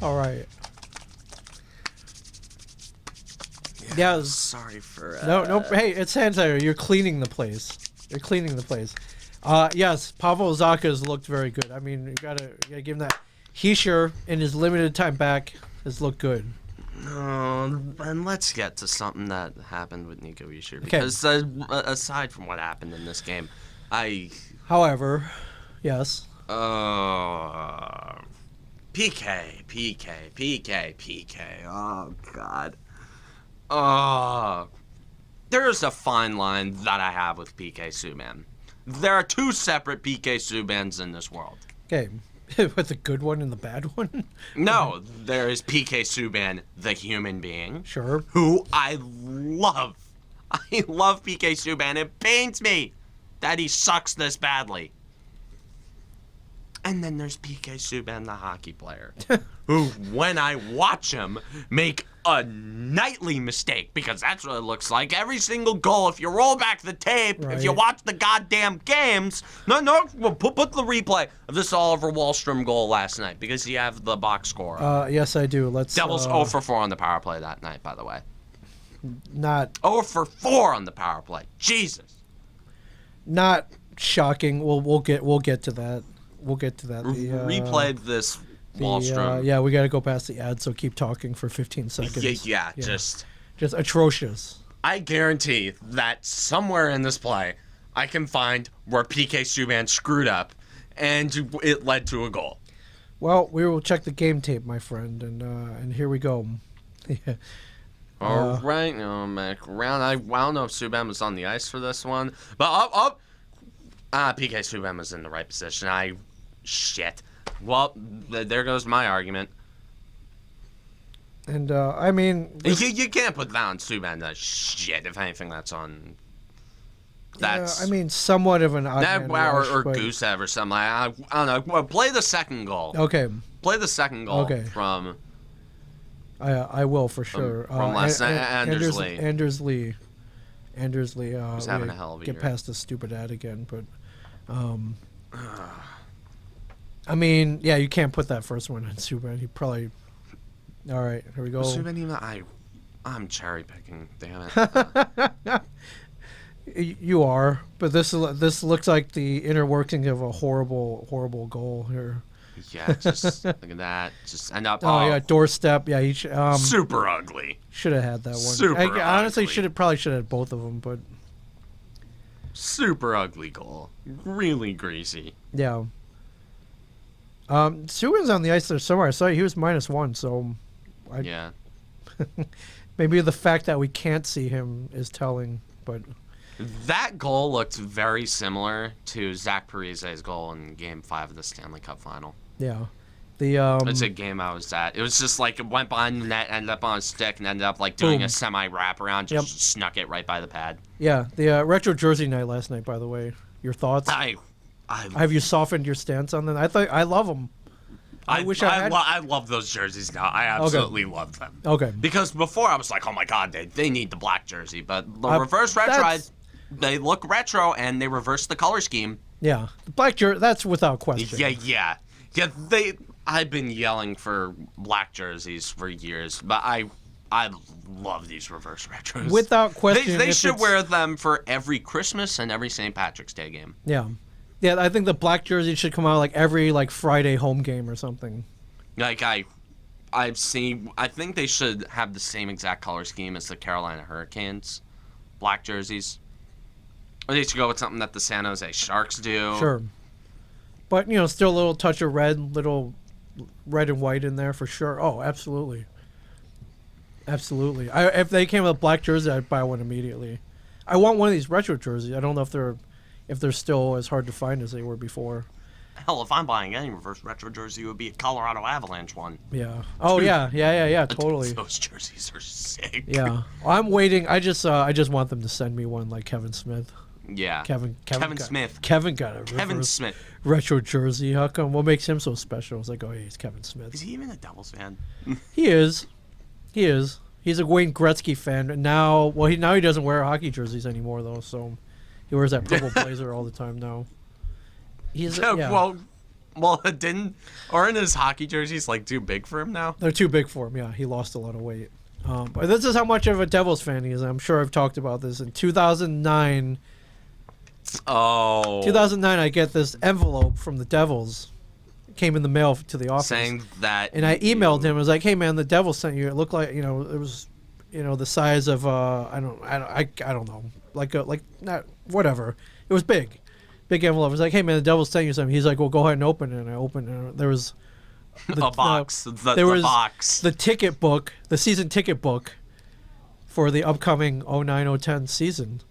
All right. Yeah. Sorry for. No. Hey, it's sanitizer. You're cleaning the place. Yes, Pavel Zacha's looked very good. I mean, you gotta give him that. Heischer, in his limited time back, has looked good. And let's get to something that happened with Nico Heischer. Because aside from what happened in this game, However, yes. PK. Oh, God. There's a fine line that I have with PK Subban. There are 2 separate PK Subbans in this world. Okay. With the good one and the bad one? No, there is PK Subban, the human being. Sure. Who I love. I love PK Subban. It pains me that he sucks this badly. And then there's PK Subban, the hockey player, who, when I watch him make a nightly mistake, because that's what it looks like, every single goal, if you roll back the tape, right. If you watch the goddamn games, put the replay of this Oliver Wahlstrom goal last night, because you have the box score. Yes, I do. Devils 0 for 4 on the power play that night, by the way. Not 0 for 4 on the power play. Jesus. Not shocking. We'll get to that. We'll get to that. Replayed this Wahlstrom. Yeah, we got to go past the ad, so keep talking for 15 seconds. Yeah, just atrocious. I guarantee that somewhere in this play, I can find where PK Subban screwed up, and it led to a goal. Well, we will check the game tape, my friend, and here we go. Yeah. All right, back around. I don't know if Subban was on the ice for this one, but up. PK Subban was in the right position. Shit. Well, there goes my argument. And, I mean... You can't put that on Subban. Shit, if anything, that's on... That's... Yeah, I mean, somewhat of an odd man rush, or Gusev or something. I don't know. Well, play the second goal. Okay. Play the second goal from... I will, for sure. From last night, Anders Lee. Anders Lee. He's having a hell of a year. Get past the stupid ad again, but... I mean, yeah, you can't put that first one on Subban. He probably... All right, here we go. Subban, I'm cherry picking. Damn it. You are, but this looks like the inner working of a horrible goal here. Yeah, just look at that. Just end up. Oh yeah, doorstep. Yeah, he super ugly. Should have had that one. Super ugly. Honestly, probably should have had both of them, but super ugly goal. Really greasy. Yeah. Subban's on the ice there somewhere. I saw he was -1, so. Yeah. Maybe the fact that we can't see him is telling, but. That goal looked very similar to Zach Parise's goal in Game 5 of the Stanley Cup Final. Yeah. It's a game I was at. It was just like it went behind the net, ended up on a stick, and ended up like doing a semi-wraparound, just snuck it right by the pad. Yeah. The retro jersey night last night, by the way. Your thoughts? Have you softened your stance on them? I love them. I love those jerseys now. I absolutely love them. Okay. Because before I was like, oh my god, they need the black jersey, but the reverse retro, they look retro and they reverse the color scheme. Yeah, the black jersey, that's without question. Yeah. Yeah, I've been yelling for black jerseys for years, but I love these reverse retros. Without question. They should wear them for every Christmas and every St. Patrick's Day game. Yeah. Yeah, I think the black jersey should come out like every Friday home game or something. Like I've seen, I think they should have the same exact color scheme as the Carolina Hurricanes black jerseys. Or they should go with something that the San Jose Sharks do. Sure. But, still a little touch of little red and white in there for sure. Oh, absolutely. Absolutely. If they came with a black jersey, I'd buy one immediately. I want one of these retro jerseys. I don't know if they're still as hard to find as they were before. Hell, if I'm buying any reverse retro jersey, it would be a Colorado Avalanche one. Yeah. Oh, yeah, totally. Those jerseys are sick. Yeah. Well, I'm waiting. I just want them to send me one like Kevin Smith. Yeah. Kevin Smith. Kevin got a Kevin Smith. retro jersey. How come? What makes him so special? It's like, oh, yeah, he's Kevin Smith. Is he even a Devils fan? He is. He's a Wayne Gretzky fan. And now he doesn't wear hockey jerseys anymore, though, so he wears that purple blazer all the time now. Well, aren't his hockey jerseys too big for him now? They're too big for him. Yeah, he lost a lot of weight. But this is how much of a Devils fan he is. I'm sure I've talked about this. In 2009, I get this envelope from the Devils. It came in the mail to the office, saying that, and I emailed him. I was like, "Hey, man, the Devils sent you. It looked like it was, the size of I don't know, not whatever. It was big." Big envelope. I was like, "Hey man, the Devil's sent you something." He's like, "Well, go ahead and open it." And I opened it. And there was a box. The box. The ticket book, the season ticket book for the upcoming 09-010 season.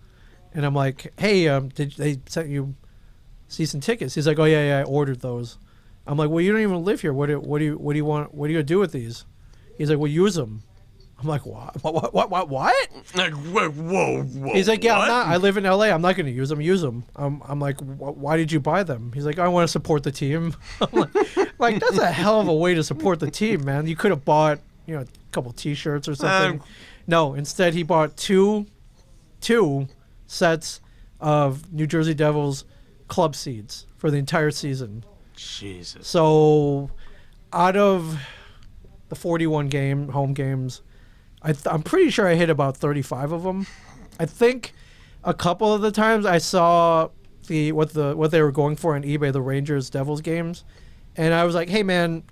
And I'm like, "Hey, did they sent you season tickets?" He's like, "Oh yeah, I ordered those." I'm like, "Well, you don't even live here. What do you want? What are you gonna do with these?" He's like, "Well, use them." I'm like, what? Like, whoa. He's like, yeah, what? I'm not. I live in LA. I'm not going to use them. Use them. I'm like, why did you buy them? He's like, I want to support the team. I'm like, that's a hell of a way to support the team, man. You could have bought, a couple T-shirts or something. No, instead he bought two sets of New Jersey Devils club seats for the entire season. Jesus. So, out of the 41 home games, I'm pretty sure I hit about 35 of them. I think a couple of the times I saw what they were going for on eBay, the Rangers Devils games, and I was like, "Hey man,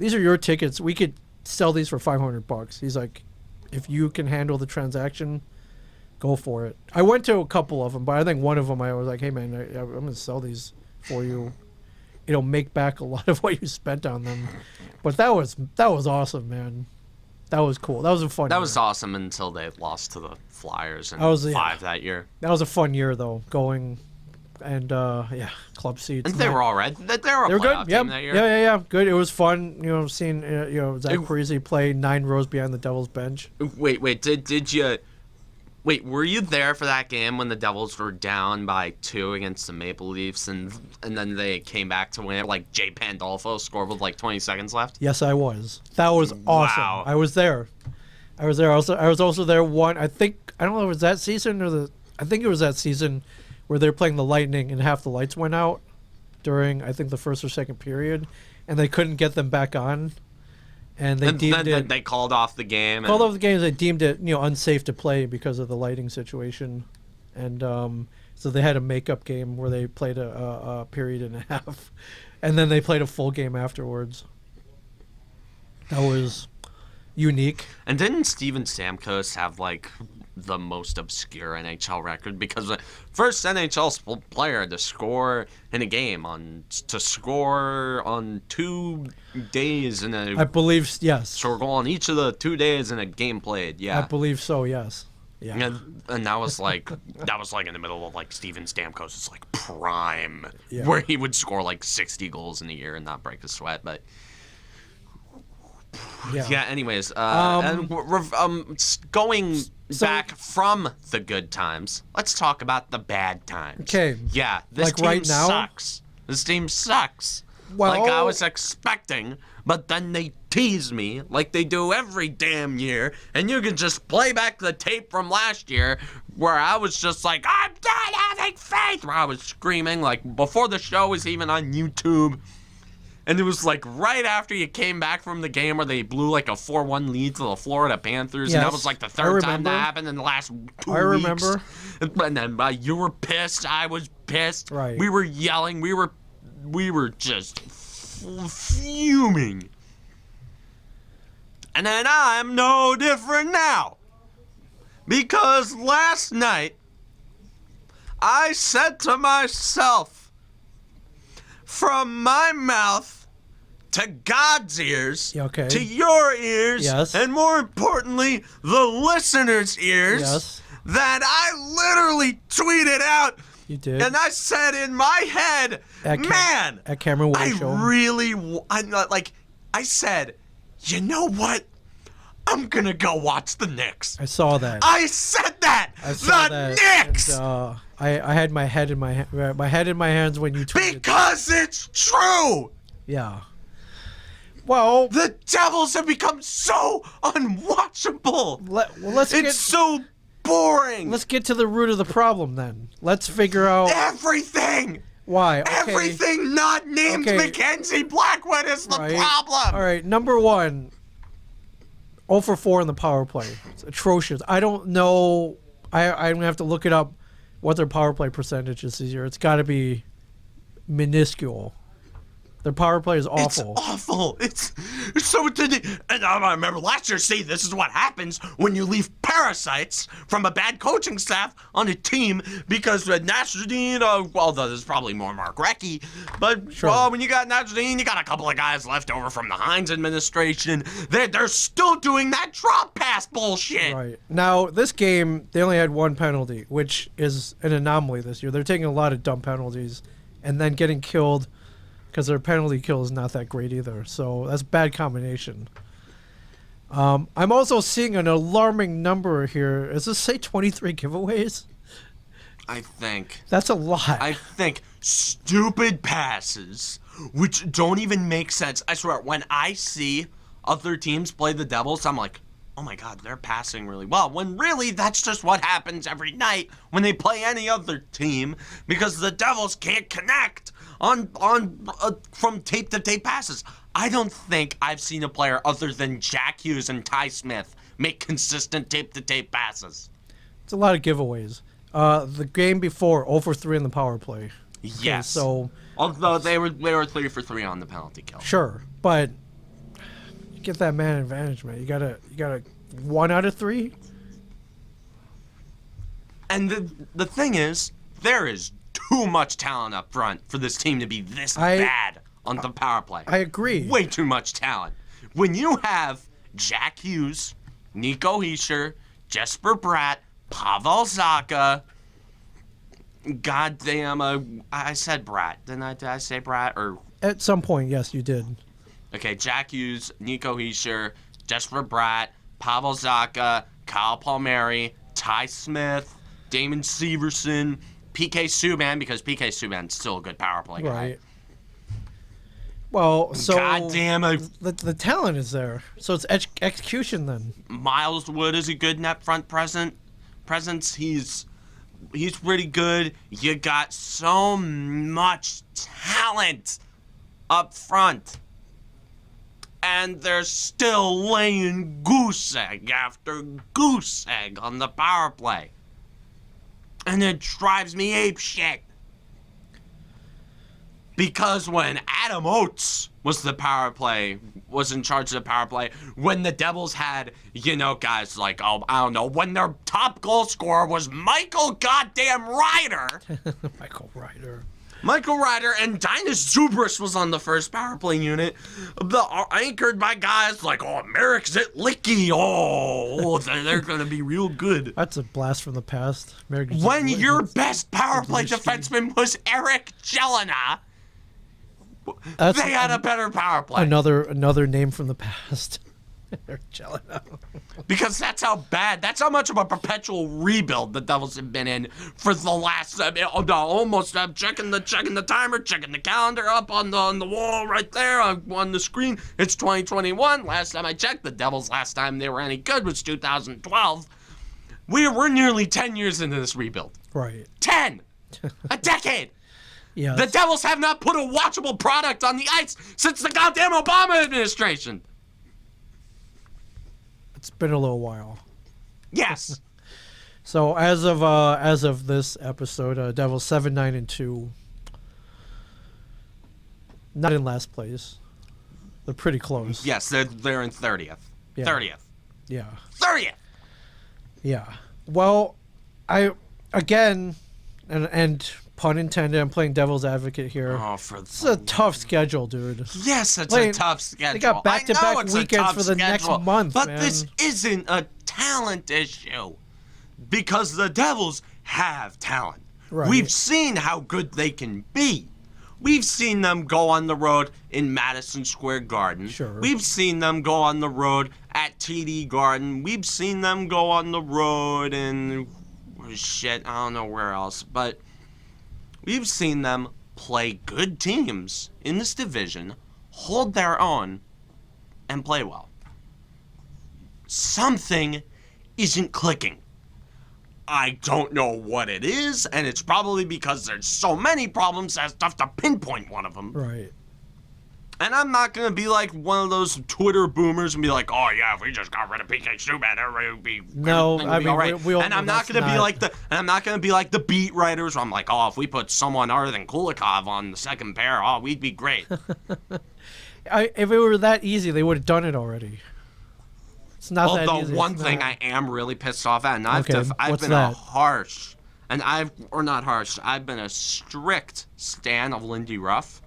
these are your tickets. We could sell these for $500." He's like, "If you can handle the transaction, go for it." I went to a couple of them, but I think one of them I was like, "Hey man, I'm going to sell these for you. Make back a lot of what you spent on them." But that was awesome, man. That was cool. That was a fun year. That was awesome until they lost to the Flyers in 5 that year. That was a fun year, though, going and, club seats. And they were all right. They were good. Team that year. Yeah. Good. It was fun, seeing, Zach Parise play 9 rows behind the Devils bench. Wait, did you... Wait, were you there for that game when the Devils were down by 2 against the Maple Leafs and then they came back to win it? Jay Pandolfo scored with 20 seconds left? Yes, I was. That was awesome. Wow. I was there. I was also there I don't know if it was that season I think it was that season where they were playing the Lightning and half the lights went out during, I think, the first or second period, and they couldn't get them back on. And they called off the game. They deemed it, unsafe to play because of the lighting situation, and so they had a makeup game where they played a period and a half, and then they played a full game afterwards. That was unique. And didn't Steven Stamkos have the most obscure NHL record? Because the first NHL player to score in a game on 2 days in a... I believe, yes. Score goal on each of the 2 days in a game played, yeah. I believe so, yes. Yeah. And that was in the middle of Steven Stamkos' prime, where he would score 60 goals in a year and not break a sweat, but... Yeah. Anyways, and going back from the good times, let's talk about the bad times. Okay. Yeah, this team right now? sucks. This team sucks. Well, I was expecting, but then they tease me like they do every damn year, and you can just play back the tape from last year where I was just I'm done having faith, where I was screaming before the show was even on YouTube. And it was like right after you came back from the game where they blew like a 4-1 lead to the Florida Panthers. Yes, And that was like the third time that happened in the last 2 weeks. I remember. And then you were pissed. I was pissed. Right. We were yelling. We were just fuming. And then I'm no different now. Because last night, I said to myself, from my mouth to God's ears, okay. to your ears, yes. and more importantly, the listeners' ears, yes. that I literally tweeted out. You did. And I said in my head, at Cameron Woolley show. I said, you know what? I'm gonna go watch the Knicks. I saw that. I said that. The Knicks. And, I had my head in my hands when you tweeted. Because it's true. Yeah. Well, the Devils have become so unwatchable. It's so boring. Let's get to the root of the problem then. Let's figure out everything. Why? Okay. Everything not named Mackenzie Blackwood is the problem. All right, number 1. 0 for 4 in the power play. It's atrocious. I don't know. I'm gonna have to look it up. What their power play percentage is this year? It's got to be minuscule. Their power play is awful. It's awful. It's so. And I remember last year. See, this is what happens when you leave parasites from a bad coaching staff on a team. Because Nasruddin, well, there's probably more Mark Recchi, but sure. When you got Nasruddin, you got a couple of guys left over from the Hines administration. They're still doing that drop pass bullshit. Right now, this game they only had 1 penalty, which is an anomaly this year. They're taking a lot of dumb penalties, and then getting killed. Because their penalty kill is not that great either. So that's a bad combination. I'm also seeing an alarming number here. Does this say 23 giveaways? I think. That's a lot. I think stupid passes, which don't even make sense. I swear, when I see other teams play the Devils, I'm like, oh my God, they're passing really well. When really, that's just what happens every night when they play any other team. Because the Devils can't connect from tape to tape passes. I don't think I've seen a player other than Jack Hughes and Ty Smith make consistent tape to tape passes. It's a lot of giveaways. The game before, 0 for 3 in the power play. Yes. So, although they were 3 for 3 on the penalty kill. Sure, but you get that man advantage, man. You gotta 1 out of 3. And the thing is, there is too much talent up front for this team to be this bad on the power play. I agree. Way too much talent. When you have Jack Hughes, Nico Hischier, Jesper Bratt, Pavel Zacha, goddamn, I said Bratt. Did I say Bratt? Or at some point, yes, you did. Okay, Jack Hughes, Nico Hischier, Jesper Bratt, Pavel Zacha, Kyle Palmieri, Ty Smith, Damon Severson, PK Subban, because PK Subban's still a good power play guy. Right. Well, so goddamn, the talent is there. So it's execution then. Miles Wood is a good net front presence. He's pretty good. You got so much talent up front. And they're still laying goose egg after goose egg on the power play. And it drives me apeshit. Because when Adam Oates was in charge of the power play, when the Devils had, guys like, I don't know, when their top goal scorer was Michael goddamn Ryder. Michael Ryder and Dinas Zubris was on the first power play unit, anchored by guys like, Marek Zitlicki. They're going to be real good. That's a blast from the past. When your best power play defenseman was Eric Jelena, they had a better power play. Another name from the past. Because that's how much of a perpetual rebuild the Devils have been in for the last almost. I'm checking the timer, checking the calendar up on the wall right there on the screen. It's 2021. Last time I checked, the Devils last time they were any good was 2012. We're nearly 10 years into this rebuild. Right. 10, a decade. Yes. The Devils have not put a watchable product on the ice since the goddamn Obama administration. It's been a little while. Yes. So as of this episode, Devils 7-9-2. Not in last place. They're pretty close. Yes, they're in 30th. Yeah. 30th. Yeah. 30th. Yeah. Well, and pun intended, I'm playing devil's advocate here. Oh, it's a tough schedule, dude. Yes, it's a tough schedule. They got back-to-back weekends for the next month, but man. This isn't a talent issue because the Devils have talent. Right. We've seen how good they can be. We've seen them go on the road in Madison Square Garden. Sure. We've seen them go on the road at TD Garden. We've seen them go on the road in I don't know where else, but we've seen them play good teams in this division, hold their own, and play well. Something isn't clicking. I don't know what it is, and it's probably because there's so many problems that's tough to pinpoint one of them. Right. And I'm not going to be like one of those Twitter boomers and be like, oh, yeah, if we just got rid of PK Subban, everybody would be No, I mean, all right. we all and I'm know not that's going to be not- like the beat writers where I'm like, oh, if we put someone other than Kulikov on the second pair, oh, we'd be great. If it were that easy, they would have done it already. It's not that Well, easy. the one It's thing not. I am really pissed off at, and I've Okay, been what's a that? harsh, and I've been a strict stan of Lindy Ruff.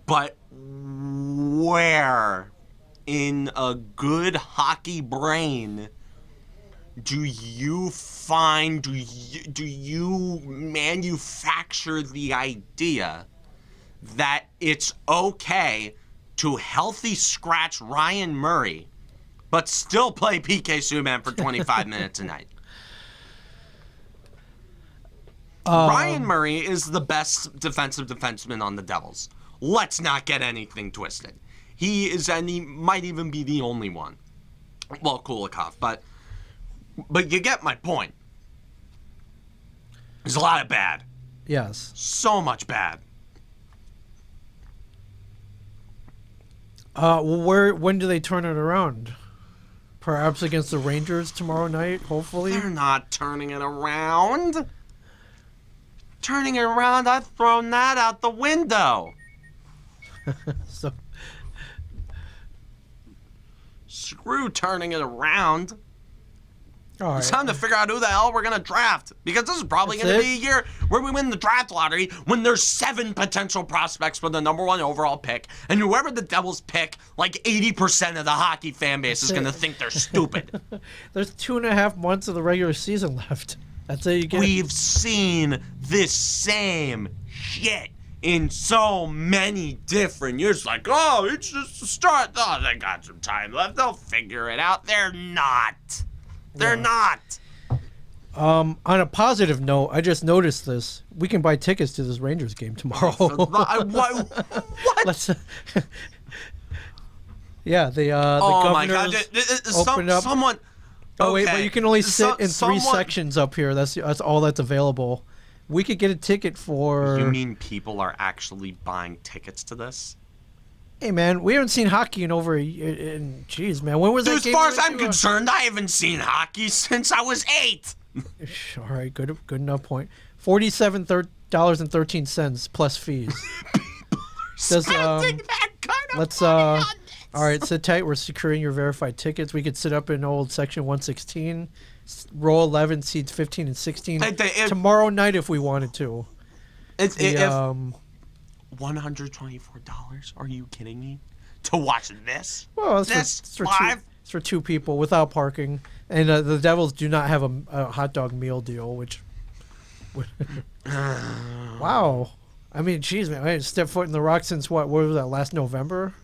But where in a good hockey brain do you manufacture the idea that it's okay to healthy scratch Ryan Murray but still play PK Subban for 25 minutes a night? Ryan Murray is the best defensive defenseman on the Devils. Let's not get anything twisted. He is, and he might even be the only one. Well, Kulikov, but you get my point. There's a lot of bad. Yes. So much bad. When do they turn it around? Perhaps against the Rangers tomorrow night, hopefully? They're not turning it around. Turning it around, I've thrown that out the window. So, Screw turning it around. all It's right. time to figure out who the hell we're going to draft. Because this is probably That's going to it? be a year where we win the draft lottery when there's 7 potential prospects for the number 1 overall pick. And whoever the Devils pick, like 80% of the hockey fan base is That's going it. to think they're stupid. There's 2.5 months of the regular season left. That's it. You get. We've seen this same shit in so many different years. Like, oh, it's just a start. Oh, they got some time left. They'll figure it out. They're not. They're not. On a positive note, I just noticed this. We can buy tickets to this Rangers game tomorrow. What? Let's. Yeah, the Oh my God! governors opened up. Someone. Oh wait, but okay. you can only sit in 3 someone- sections up here. That's all that's available. We could get a ticket for. You mean people are actually buying tickets to this? Hey man, we haven't seen hockey in over a year. Jeez, man, when was that As game? far as I'm concerned, I haven't seen hockey since I was 8. All right, good enough point. $47.13 plus fees. Does, Spending that kind of let's money on this. All right, sit tight. We're securing your verified tickets. We could sit up in old section 116, row 11, seats 15 and 16. Tomorrow night if we wanted to. If The, $124? Are you kidding me? To watch this? well, it's This for live? it's for 2 people without parking, and the Devils do not have a hot dog meal deal, which. Wow, I mean, geez, man, I hadn't stepped foot in the Rock since what was that, last November?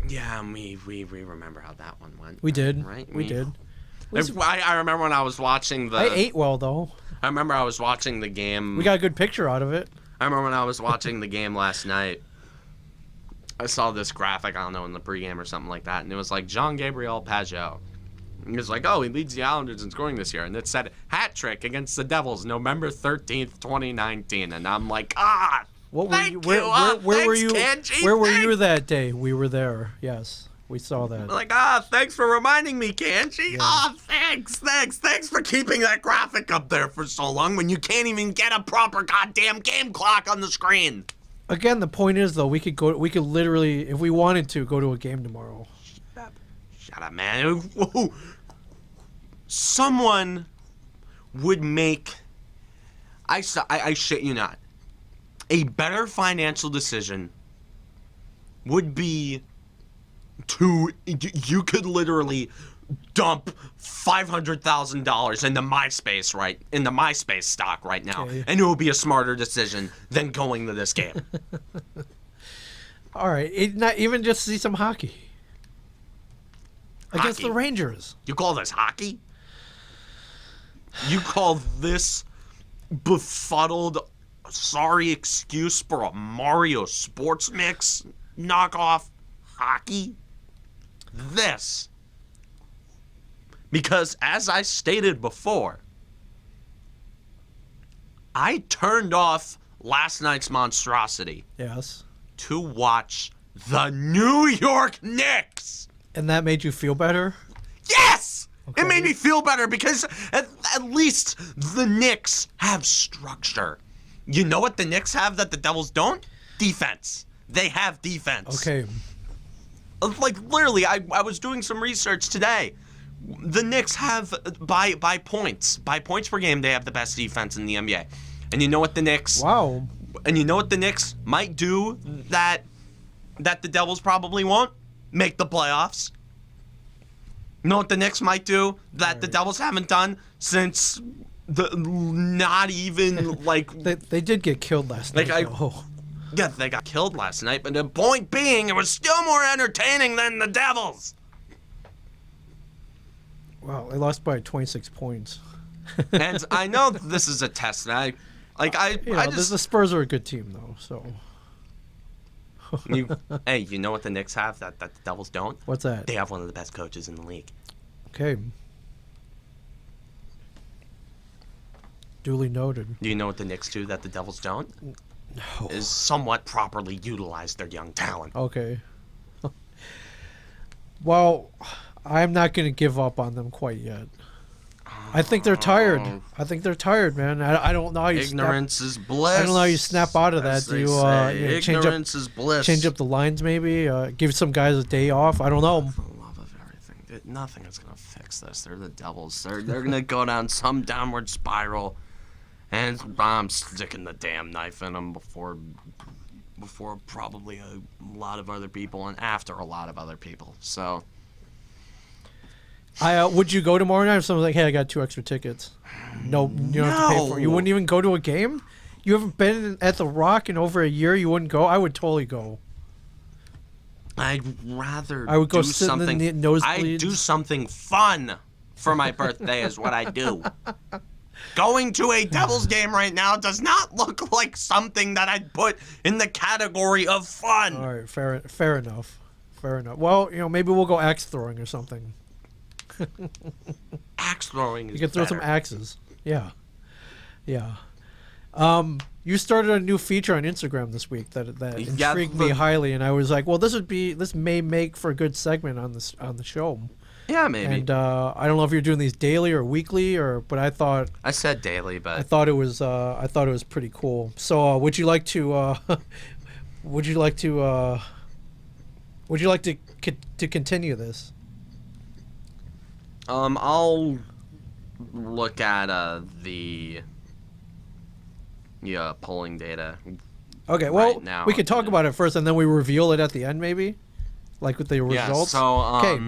Yeah, we remember how that one went. We did, right? we did. I remember when I was watching the. I ate well though. I remember I was watching the game. We got a good picture out of it. I remember when I was watching the game last night. I saw this graphic, I don't know, in the pregame or something like that, and it was like Jean-Gabriel Pageau He was like, oh, he leads the Islanders in scoring this year. And it said, hat trick against the Devils, November 13th, 2019. And I'm like, what were thank you? Where were you? Kanji, where were you that day? We were there. Yes, we saw that. Like, thanks for reminding me, Kanji. Yeah. Thanks for keeping that graphic up there for so long when you can't even get a proper goddamn game clock on the screen. Again, the point is though, we could literally, if we wanted to, go to a game tomorrow. Shut up, man. Someone would make, I shit you not, a better financial decision would be you could literally dump $500,000 into MySpace stock right now, okay, and it will be a smarter decision than going to this game. All right, not even just see some hockey against the Rangers. You call this hockey? You call this befuddled, sorry excuse for a Mario Sports Mix knockoff hockey? This. Because as I stated before, I turned off last night's monstrosity. Yes. To watch the New York Knicks. And that made you feel better? Yes! Okay. It made me feel better because at least the Knicks have structure. You know what the Knicks have that the Devils don't? Defense. They have defense. Okay. Like, literally, I was doing some research today. The Knicks have, by points per game, they have the best defense in the NBA. And you know what the Knicks... Wow. And you know what the Knicks might do that the Devils probably won't? Make the playoffs. You know what the Knicks might do that the Devils haven't done since not even, like... they did get killed last night. Yeah, they got killed last night, but the point being, it was still more entertaining than the Devils. Wow, they lost by 26 points. And I know this is a test, man. The Spurs are a good team, though, so... Hey, you know what the Knicks have that the Devils don't? What's that? They have one of the best coaches in the league. Okay. Duly noted. Do you know what the Knicks do that the Devils don't? No. Is somewhat properly utilize their young talent. Okay. Well, I'm not going to give up on them quite yet. I think they're tired. I think they're tired, man. I don't know how you ignorance is bliss. I don't know how you snap out of that. Do you ignorance is bliss. Change up the lines, maybe. Give some guys a day off. I don't know. For the love of everything, nothing is gonna fix this. They're the Devils. They're gonna go down some downward spiral, and I'm sticking the damn knife in them before probably a lot of other people and after a lot of other people. So. Would you go tomorrow night if someone's like, hey, I got 2 extra tickets? No, you don't have to pay for it. You wouldn't even go to a game? You haven't been at the Rock in over a year? You wouldn't go? I would totally go. I'd rather I would go do sit something. in the nosebleeds. I'd do something fun for my birthday is what I do. Going to a Devils game right now does not look like something that I'd put in the category of fun. All right, fair enough. Fair enough. Well, maybe we'll go axe throwing or something. Axe throwing is You can throw better. some axes. Yeah. You started a new feature on Instagram this week that intrigued me highly, and I was like, well, this may make for a good segment on the show. Yeah, maybe. And I don't know if you're doing these daily or weekly, but I thought I said daily, but I thought it was pretty cool. So would you like to continue this? I'll look at the polling data. Okay, well, right now, we could talk about it first, and then we reveal it at the end, maybe, like with the results. Yeah. So, okay.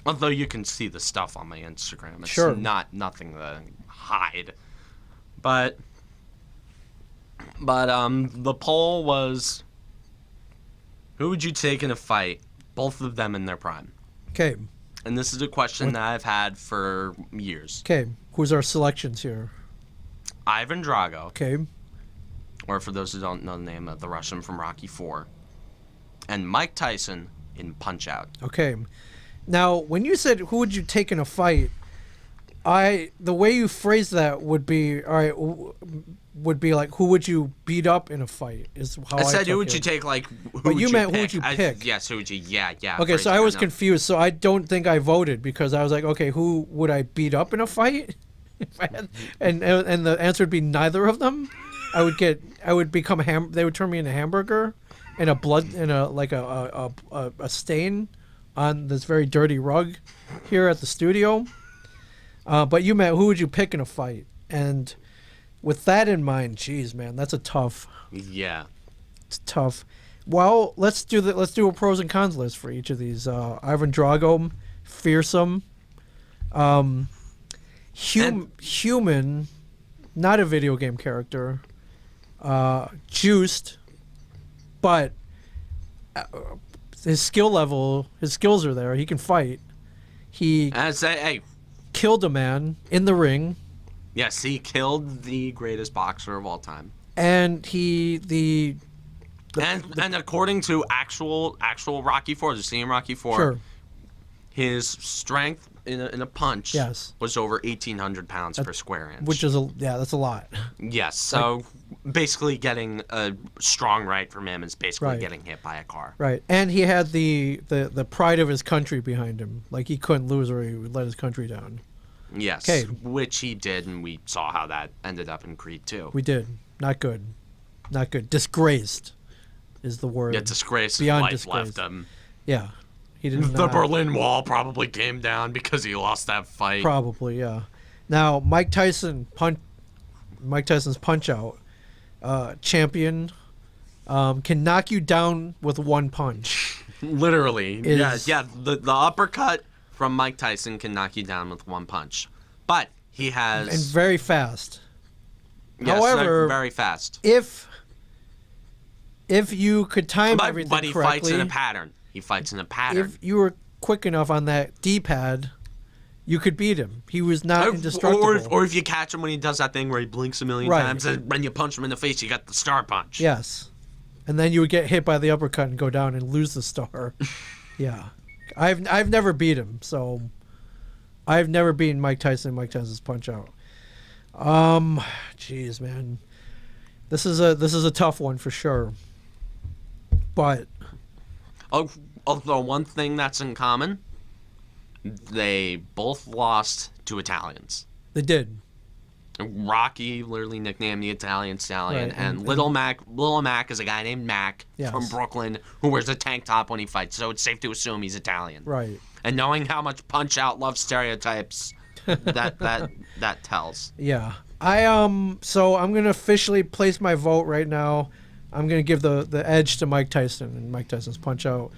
Although you can see the stuff on my Instagram, it's sure. nothing to hide. But the poll was, who would you take in a fight? Both of them in their prime. Okay. And this is a question that I've had for years. Okay. Who's our selections here? Ivan Drago. Okay. Or for those who don't know the name of the Russian from Rocky IV. And Mike Tyson in Punch-Out. Okay. Now, when you said who would you take in a fight, the way you phrased that would be all right. Would be like who would you beat up in a fight? Is how I said took who would it. you take? Like, but you meant who would you pick? Yes, who would you? Yeah. Okay, so I was confused. So I don't think I voted because I was like, okay, who would I beat up in a fight? If I had, and the answer would be neither of them. I would become They would turn me into hamburger, and a stain on this very dirty rug here at the studio. But you meant who would you pick in a fight? And with that in mind, geez, man, that's a tough. Yeah, it's tough. Well, let's do a pros and cons list for each of these. Ivan Drago, fearsome, human, not a video game character, juiced, but his skills are there. He can fight. He killed a man in the ring. Yes, he killed the greatest boxer of all time. And and according to actual Rocky IV, the same Rocky IV, sure. His strength in a punch was over 1,800 pounds per square inch. Which is that's a lot. Yes, so basically getting a strong right from him is basically getting hit by a car. Right, and he had the pride of his country behind him. Like he couldn't lose or he would let his country down. Yes, which he did, and we saw how that ended up in Creed 2. We did. Not good. Not good. Disgraced is the word. Yeah, disgraced. Beyond life disgrace. left him. Yeah. He didn't. The Berlin Wall probably came down because he lost that fight. Probably, yeah. Now, Mike Tyson's Punch-Out, champion, can knock you down with one punch. Literally. Yeah. The uppercut from Mike Tyson can knock you down with one punch. But he has... And very fast. Yes, however, very fast. If you could time everything correctly... But he fights in a pattern. If you were quick enough on that D-pad, you could beat him. He was not indestructible. Or if you catch him when he does that thing where he blinks a million times, and when you punch him in the face, you got the star punch. Yes. And then you would get hit by the uppercut and go down and lose the star. Yeah. I've never beat him, so I've never beaten Mike Tyson and Mike Tyson's Punch-Out. Jeez, man. This is a tough one for sure. But although one thing that's in common, they both lost to Italians. They did. Rocky literally nicknamed the Italian Stallion, and Little Mac is a guy named Mac from Brooklyn who wears a tank top when he fights, so it's safe to assume he's Italian. Right. And knowing how much Punch-Out loves stereotypes, that tells. Yeah. So I'm gonna officially place my vote right now. I'm gonna give the edge to Mike Tyson and Mike Tyson's Punch-Out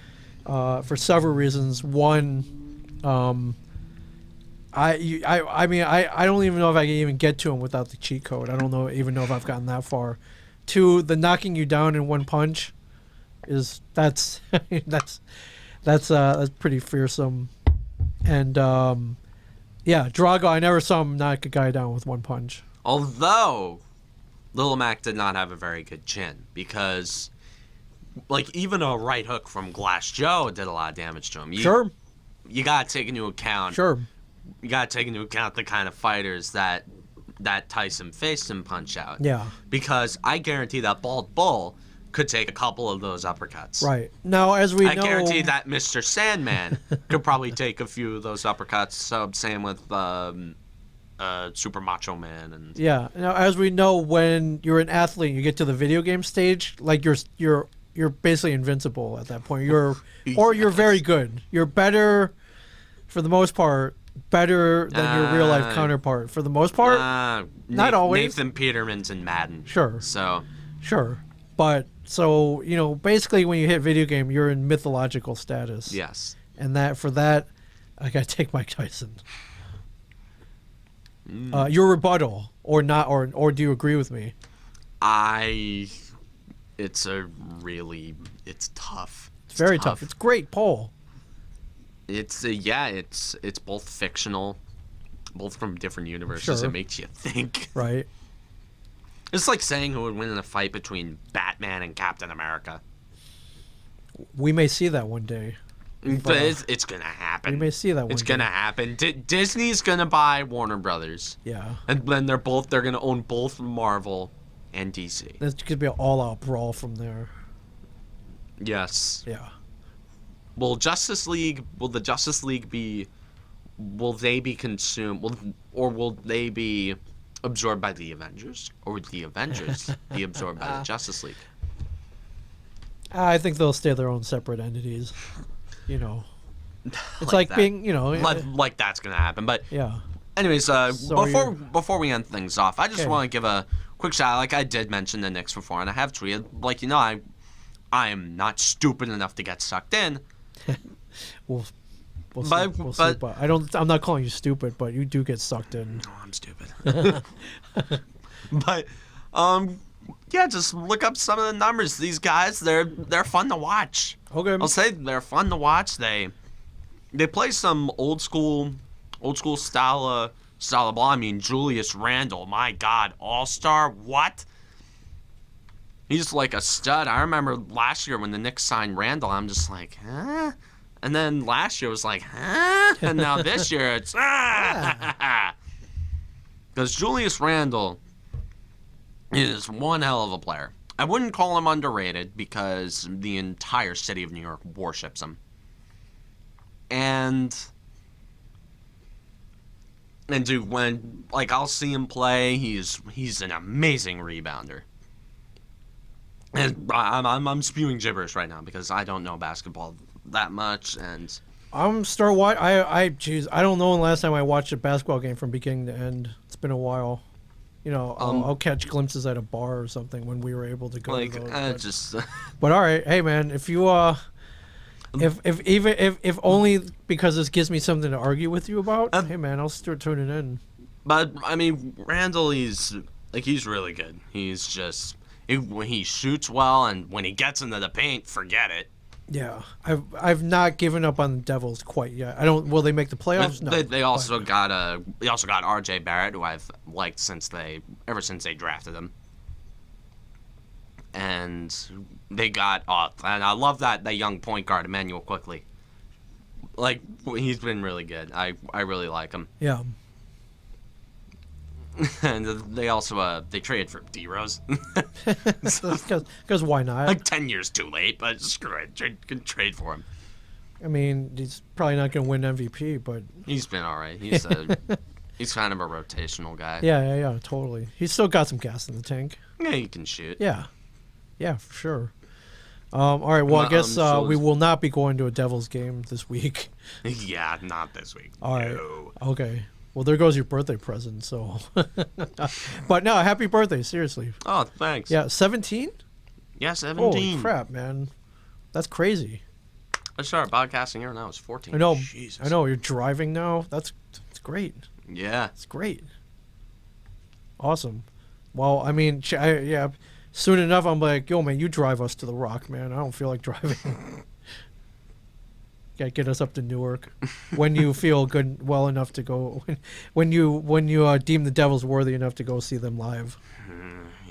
for several reasons. One, I mean I don't even know if I can even get to him without the cheat code. I don't even know if I've gotten that far. Two, the knocking you down in one punch that's pretty fearsome. And Drago, I never saw him knock a guy down with one punch. Although Little Mac did not have a very good chin, because like even a right hook from Glass Joe did a lot of damage to him. You gotta take into account. You gotta take into account the kind of fighters that Tyson faced in Punch-Out. Yeah. Because I guarantee that Bald Bull could take a couple of those uppercuts. Right. Now, as we know... I guarantee that Mr. Sandman could probably take a few of those uppercuts. So same with Super Macho Man. And yeah. Now, as we know, when you're an athlete, you get to the video game stage, like you're basically invincible at that point. You're very good. You're better, for the most part, better than your real life counterpart. For the most part, not always. Nathan Peterman's in Madden. Sure. Sure. But so basically, when you hit video game, you're in mythological status. Yes. And I gotta take Mike Tyson. Your rebuttal or not, or do you agree with me? It's tough. It's very tough. It's a great poll. It's both fictional, both from different universes. Sure. It makes you think. Right. It's like saying who would win in a fight between Batman and Captain America. We may see that one day. It's gonna happen. We may see that one. It's gonna happen. Disney's gonna buy Warner Brothers. Yeah. And then they're gonna own both Marvel and DC. There's gonna be an all-out brawl from there. Yes. Yeah. Will the Justice League be? Will they be consumed? Or will they be absorbed by the Avengers? Or would the Avengers be absorbed by the Justice League? I think they'll stay their own separate entities. You know, it's like that. being, you know, like that's gonna happen. But yeah. anyways, before we end things off, I just want to give a quick shout out. Like I did mention the Knicks before, and I have tweeted, like, you know, I am not stupid enough to get sucked in. We'll see. But I'm not calling you stupid, but you do get sucked in. Oh, I'm stupid. But yeah, just look up some of the numbers. These guys, they're fun to watch. Okay. I'll say they're fun to watch. They play some old school style of ball. I mean, Julius Randle, my God, all-star. What? He's like a stud. I remember last year when the Knicks signed Randle, I'm just like, huh? And then last year was like, huh? And now this year it's, ah! Because Julius Randle is one hell of a player. I wouldn't call him underrated because the entire city of New York worships him. And dude, when, like, I'll see him play, he's an amazing rebounder. And I'm spewing gibberish right now because I don't know basketball that much, and I'm jeez, I don't know the last time I watched a basketball game from beginning to end. It's been a while. You know, I'll catch glimpses at a bar or something when we were able to go. Like, to those, just. But all right, hey man, if you if only because this gives me something to argue with you about, hey man, I'll start tuning in. But I mean, Randall, he's really good. He's just when he shoots well, and when he gets into the paint, forget it. Yeah, I've not given up on the Devils quite yet. I don't. Will they make the playoffs? No. They also got R.J. Barrett, who I've liked ever since they drafted him. And they got and I love that young point guard Emmanuel Quickly. Like, he's been really good. I really like him. Yeah. And they also they traded for D-Rose. Because why not? Like 10 years too late, but screw it. Trade for him. I mean, he's probably not going to win MVP, but he's been all right. He's kind of a rotational guy. Yeah, totally. He's still got some gas in the tank. Yeah, he can shoot. Yeah, for sure. All right, well, I guess we will not be going to a Devils game this week. Yeah, not this week. All right. Okay. Well, there goes your birthday present, so. But no, happy birthday, seriously. Oh, thanks. Yeah, 17? Yeah, 17. Holy crap, man. That's crazy. I started podcasting here now. I was 14. I know. Jesus. I know. You're driving now. That's great. Yeah. It's great. Awesome. Well, I mean, yeah. Soon enough, I'm like, yo, man, you drive us to the Rock, man. I don't feel like driving. Gotta get us up to Newark when you feel well enough to go. When you deem the Devils worthy enough to go see them live.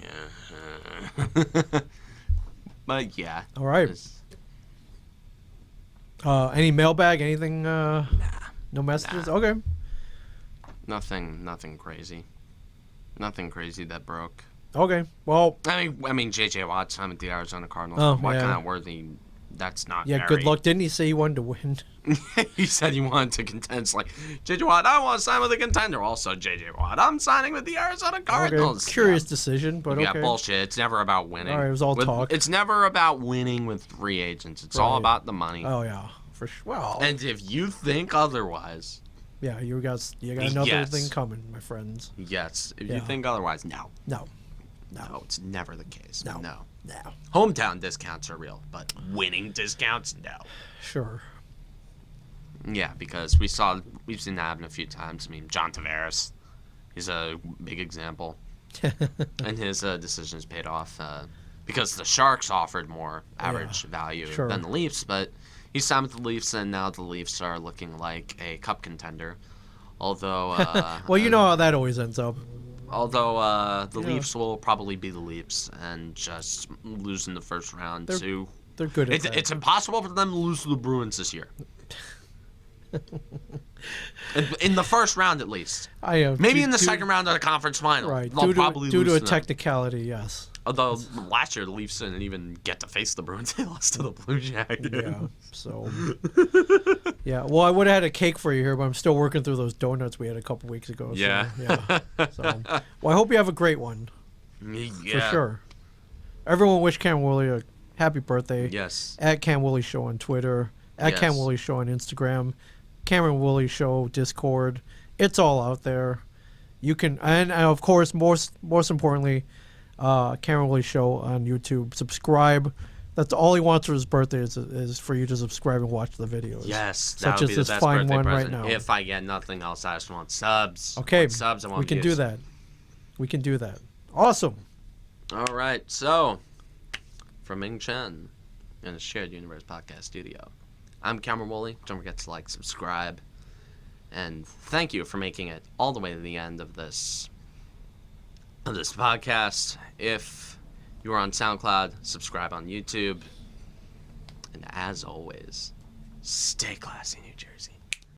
Yeah. But yeah. All right. Any mailbag? Anything? Nah. No messages. Nah. Okay. Nothing crazy. Nothing crazy that broke. Okay. Well. I mean, J.J. Watt signed with the Arizona Cardinals. Oh, What yeah. kind of worthy? That's not. Yeah. Good luck. Didn't he say he wanted to win? He said he wanted to contend. It's like, J.J. Watt, I want to sign with a contender. Also, J.J. Watt, I'm signing with the Arizona Cardinals. Okay. Curious decision, but okay. Yeah, bullshit. It's never about winning. All right, it was all talk. It's never about winning with free agents. It's all about the money. Oh yeah, for sure. Well, and if you think otherwise, yeah, you got another thing coming, my friends. Yes, if you think otherwise, no, it's never the case. No. Hometown discounts are real, but winning discounts, no. Sure. Yeah, because we've seen that happen a few times. I mean, John Tavares, he's a big example, and his decisions paid off because the Sharks offered more average value than the Leafs, but he signed with the Leafs, and now the Leafs are looking like a cup contender. Although, well, you know how that always ends up. Although the Leafs will probably be the Leafs and just lose in the first round to They're good at that. It's impossible for them to lose to the Bruins this year. In the first round, at least. Maybe in the second round of the conference final. Right. They'll probably due lose to a them. technicality, yes. Although last year the Leafs didn't even get to face the Bruins. They lost to the Blue Jackets. Yeah. So. Yeah. Well, I would have had a cake for you here, but I'm still working through those donuts we had a couple weeks ago. So, Yeah. So, well, I hope you have a great one. Yeah. For sure. Everyone wish Cam Woolley a happy birthday. Yes. At Cam Woolley Show on Twitter. At Yes. Cam Woolley Show on Instagram. Cameron Woolley Show Discord. It's all out there. You can, and of course, most importantly, Cameron Woolley Show on YouTube. Subscribe. That's all he wants for his birthday is for you to subscribe and watch the videos. Yes, that such would as be the this best fine birthday one present. right now. If I get nothing else, I just want subs. Okay, I want subs. I want we can views. do that. We can do that. Awesome. All right, so from Ming Chen in the Shared Universe Podcast Studio, I'm Cameron Woolley. Don't forget to like, subscribe, and thank you for making it all the way to the end of this podcast. If you are on SoundCloud, subscribe on YouTube, and as always, stay classy, New Jersey.